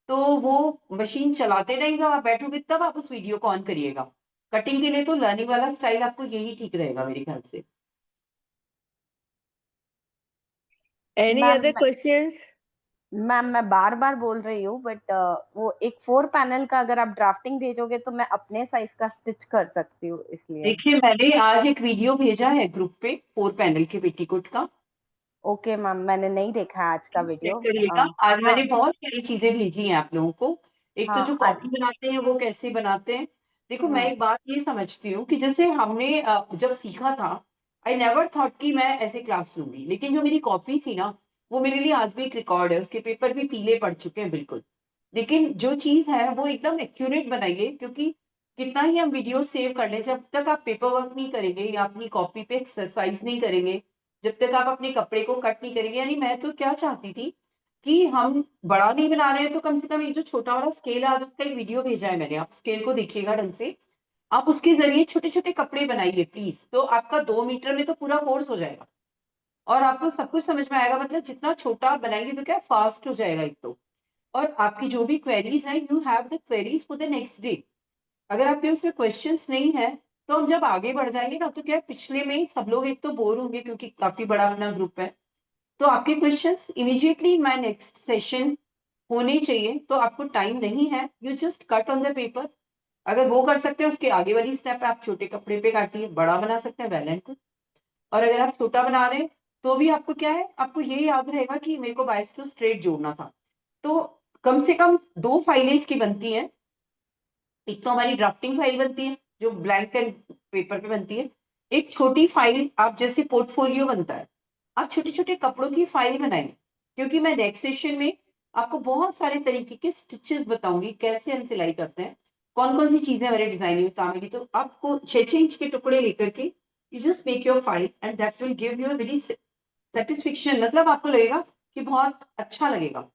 तो वो मशीन चलाते टाइम जब आप बैठोगे तब आप उस वीडियो को ऑन करिएगा। कटिंग के लिए तो लर्निंग वाला स्टाइल आपको यही ठीक रहेगा मेरे ख्याल से। Any ma'am other questions? Ma'am मैं बार बार बोल रही हूँ, बट वो एक 4 पैनल का अगर आप ड्राफ्टिंग भेजोगे तो मैं अपने साइज का स्टिच कर सकती हूँ, इसलिए। देखिए मैंने आज एक वीडियो भेजा है ग्रुप पे 4 पैनल के पेटीकोट का, ओके मैम, मैंने नहीं देखा आज का चेक वीडियो। करिएगा। आज हाँ मैंने बहुत सारी चीजें भेजी हैं आप लोगों को। एक तो हाँ जो आज। कॉपी बनाते हैं वो कैसे बनाते हैं। देखो मैं हाँ एक बात ये समझती हूँ कि जैसे हमने जब सीखा था, आई नेवर थॉट कि मैं ऐसे क्लास लूंगी, लेकिन जो मेरी कॉपी थी ना, वो मेरे लिए आज भी एक रिकॉर्ड है। उसके पेपर भी पीले पड़ चुके हैं बिल्कुल। लेकिन जो चीज है वो एकदम एक्यूरेट बनाइए, क्योंकि कितना ही हम वीडियो सेव कर लें, जब तक आप पेपर वर्क नहीं करेंगे या अपनी कॉपी पे एक्सरसाइज नहीं करेंगे, जब तक आप अपने कपड़े को कट नहीं करेंगे। यानी मैं तो क्या चाहती थी कि हम बड़ा नहीं बना रहे हैं, तो कम से कम एक जो छोटा वाला स्केल है, आज उसका एक वीडियो भेजा है मैंने, आप स्केल को देखिएगा ढंग से। आप उसके जरिए छोटे छोटे कपड़े बनाइए प्लीज, तो आपका 2 मीटर में तो पूरा कोर्स हो जाएगा और आपको सब कुछ समझ में आएगा। मतलब जितना छोटा आप बनाएंगे तो क्या फास्ट हो जाएगा एक तो। और आपकी जो भी क्वेरीज है, you have the queries for the next day. अगर आपके उसमें क्वेश्चंस नहीं है, तो हम जब आगे बढ़ जाएंगे ना, तो क्या है, पिछले में ही सब लोग एक तो बोर होंगे क्योंकि काफी बड़ा अपना ग्रुप है, तो आपके questions immediately my next session होने चाहिए। तो आपको टाइम नहीं है, you just cut on the paper. अगर वो कर सकते हैं, उसके आगे वाली स्टेप आप छोटे कपड़े पे काटिए, बड़ा बना सकते हैं वेल एंड गुड। और अगर आप छोटा बना रहे हैं, तो भी आपको क्या है, आपको ये याद रहेगा कि मेरे को बायस टू स्ट्रेट जोड़ना था। तो कम से कम 2 फाइलें इसकी बनती हैं। एक तो हमारी ड्राफ्टिंग फाइल बनती है जो ब्लैंक एंड पेपर पे बनती है। एक छोटी फाइल आप जैसे पोर्टफोलियो बनता है, आप छोटे छोटे कपड़ों की फाइल बनाएं। क्योंकि मैं नेक्स्ट सेशन में आपको बहुत सारे तरीके के स्टिचेस बताऊंगी, कैसे हम सिलाई करते हैं, कौन कौन सी चीजें हमारे डिजाइनिंग में काम आएगी। तो आपको 6-6 इंच के टुकड़े लेकर के you just make your file and that will give you a very satisfaction. मतलब आपको लगेगा कि बहुत अच्छा लगेगा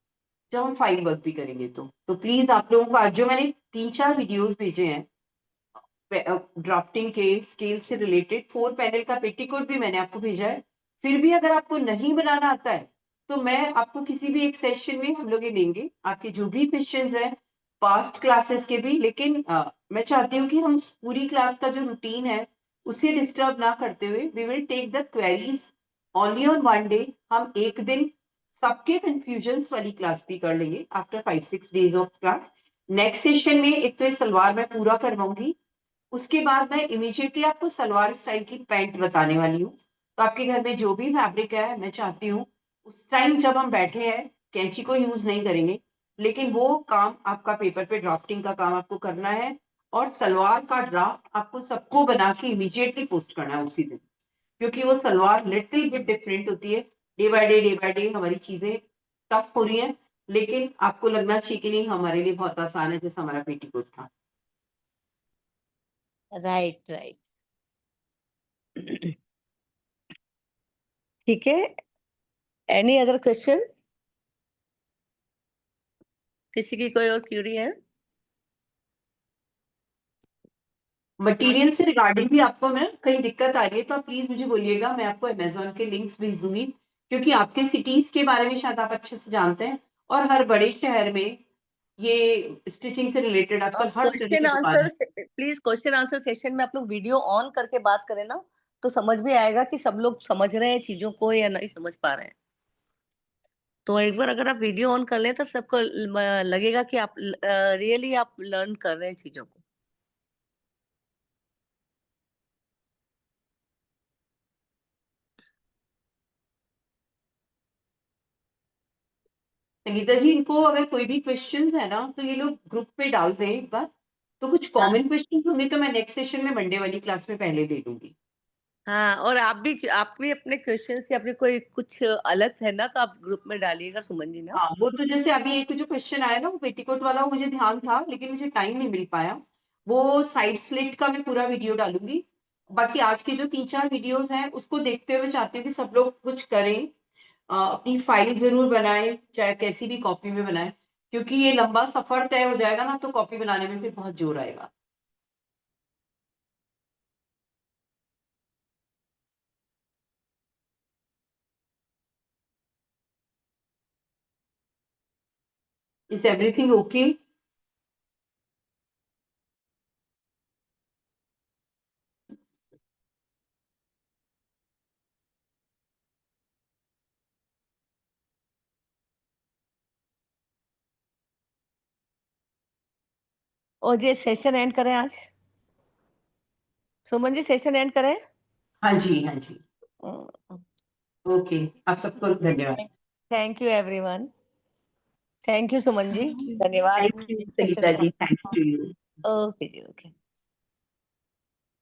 जब हम फाइल वर्क भी करेंगे। तो प्लीज आप लोगों को आज जो मैंने 3-4 वीडियोस भेजे हैं ड्राफ्टिंग के स्केल से रिलेटेड, 4 पैनल का पेटीकोट भी मैंने आपको भेजा है। फिर भी अगर आपको नहीं बनाना आता है, तो मैं आपको किसी भी एक सेशन में हम लोग ये लेंगे, आपके जो भी क्वेश्चंस हैं पास्ट क्लासेस के भी। लेकिन मैं चाहती हूँ कि हम पूरी क्लास का जो रूटीन है उसे डिस्टर्ब ना करते हुए, we will take the queries only on one day. हम एक दिन सबके कंफ्यूजन्स वाली क्लास भी कर लेंगे after 5-6 days of class. Next session में एक तो ये सलवार मैं पूरा करवाऊंगी, उसके बाद मैं इमीडिएटली आपको सलवार स्टाइल की पैंट बताने वाली हूँ। तो आपके घर में जो भी फैब्रिक है, मैं चाहती हूँ उस टाइम जब हम बैठे हैं कैंची को यूज नहीं करेंगे, लेकिन वो काम आपका पेपर पे ड्राफ्टिंग का काम आपको करना है। और सलवार का ड्राफ्ट आपको सबको बना के इमीडिएटली पोस्ट करना है उसी दिन, क्योंकि वो सलवार लिटिल बिट डिफरेंट होती है। डे बाय डे हमारी चीजें टफ हो रही हैं, लेकिन आपको लगना चाहिए कि नहीं हमारे लिए बहुत आसान है, जैसा हमारा पेटीकोट था। Right right. ठीक है। Any other question? किसी की कोई और क्यूरी है? मटेरियल से रिगार्डिंग भी आपको मैं कहीं दिक्कत आ रही है, तो आप प्लीज मुझे बोलिएगा, मैं आपको अमेजोन के लिंक्स भेज दूंगी। क्योंकि आपके सिटीज के बारे में शायद आप अच्छे से जानते हैं, और हर बड़े शहर में ये स्टिचिंग से रिलेटेड आजकल हर जगह क्वेश्चन की दुकान आंसर, है। प्लीज क्वेश्चन आंसर सेशन में आप लोग वीडियो ऑन करके बात करें ना, तो समझ भी आएगा कि सब लोग समझ रहे हैं चीजों को या नहीं समझ पा रहे हैं। तो एक बार अगर आप वीडियो ऑन कर लें तो सबको लगेगा कि आप रियली आप लर्न कर रहे हैं चीजों को। संगीता जी, इनको अगर कोई भी क्वेश्चंस है ना तो ये लोग ग्रुप पे डाल दें एक बार, तो कुछ हाँ कॉमन क्वेश्चन होंगे तो मैं नेक्स्ट सेशन में मंडे वाली क्लास में पहले दे दूंगी। हाँ, और आप भी अपने क्वेश्चंस या फिर कोई कुछ अलग है ना तो आप ग्रुप में डालिएगा सुमन जी ना। हाँ, वो तो जैसे अभी एक जो क्वेश्चन आया ना वो पेटीकोट वाला, वो मुझे ध्यान था लेकिन मुझे टाइम नहीं मिल पाया। वो साइड स्लिट का मैं पूरा वीडियो डालूंगी। बाकी आज के जो 3-4 वीडियोस हैं उसको देखते हुए चाहती हूँ कि सब लोग कुछ करें, अपनी फाइल जरूर बनाएं, चाहे कैसी भी कॉपी में बनाएं, क्योंकि ये लंबा सफर तय हो जाएगा ना तो कॉपी बनाने में फिर बहुत जोर आएगा। Is everything okay? और ये सेशन एंड करें आज, सुमन जी सेशन एंड करें। हाँ जी, हाँ जी, ओके। आप सबको धन्यवाद। Thank you everyone, thank you Suman ji, Thank you. धन्यवाद thank you session Sangeeta ji, thanks to you. Okay जी ओके।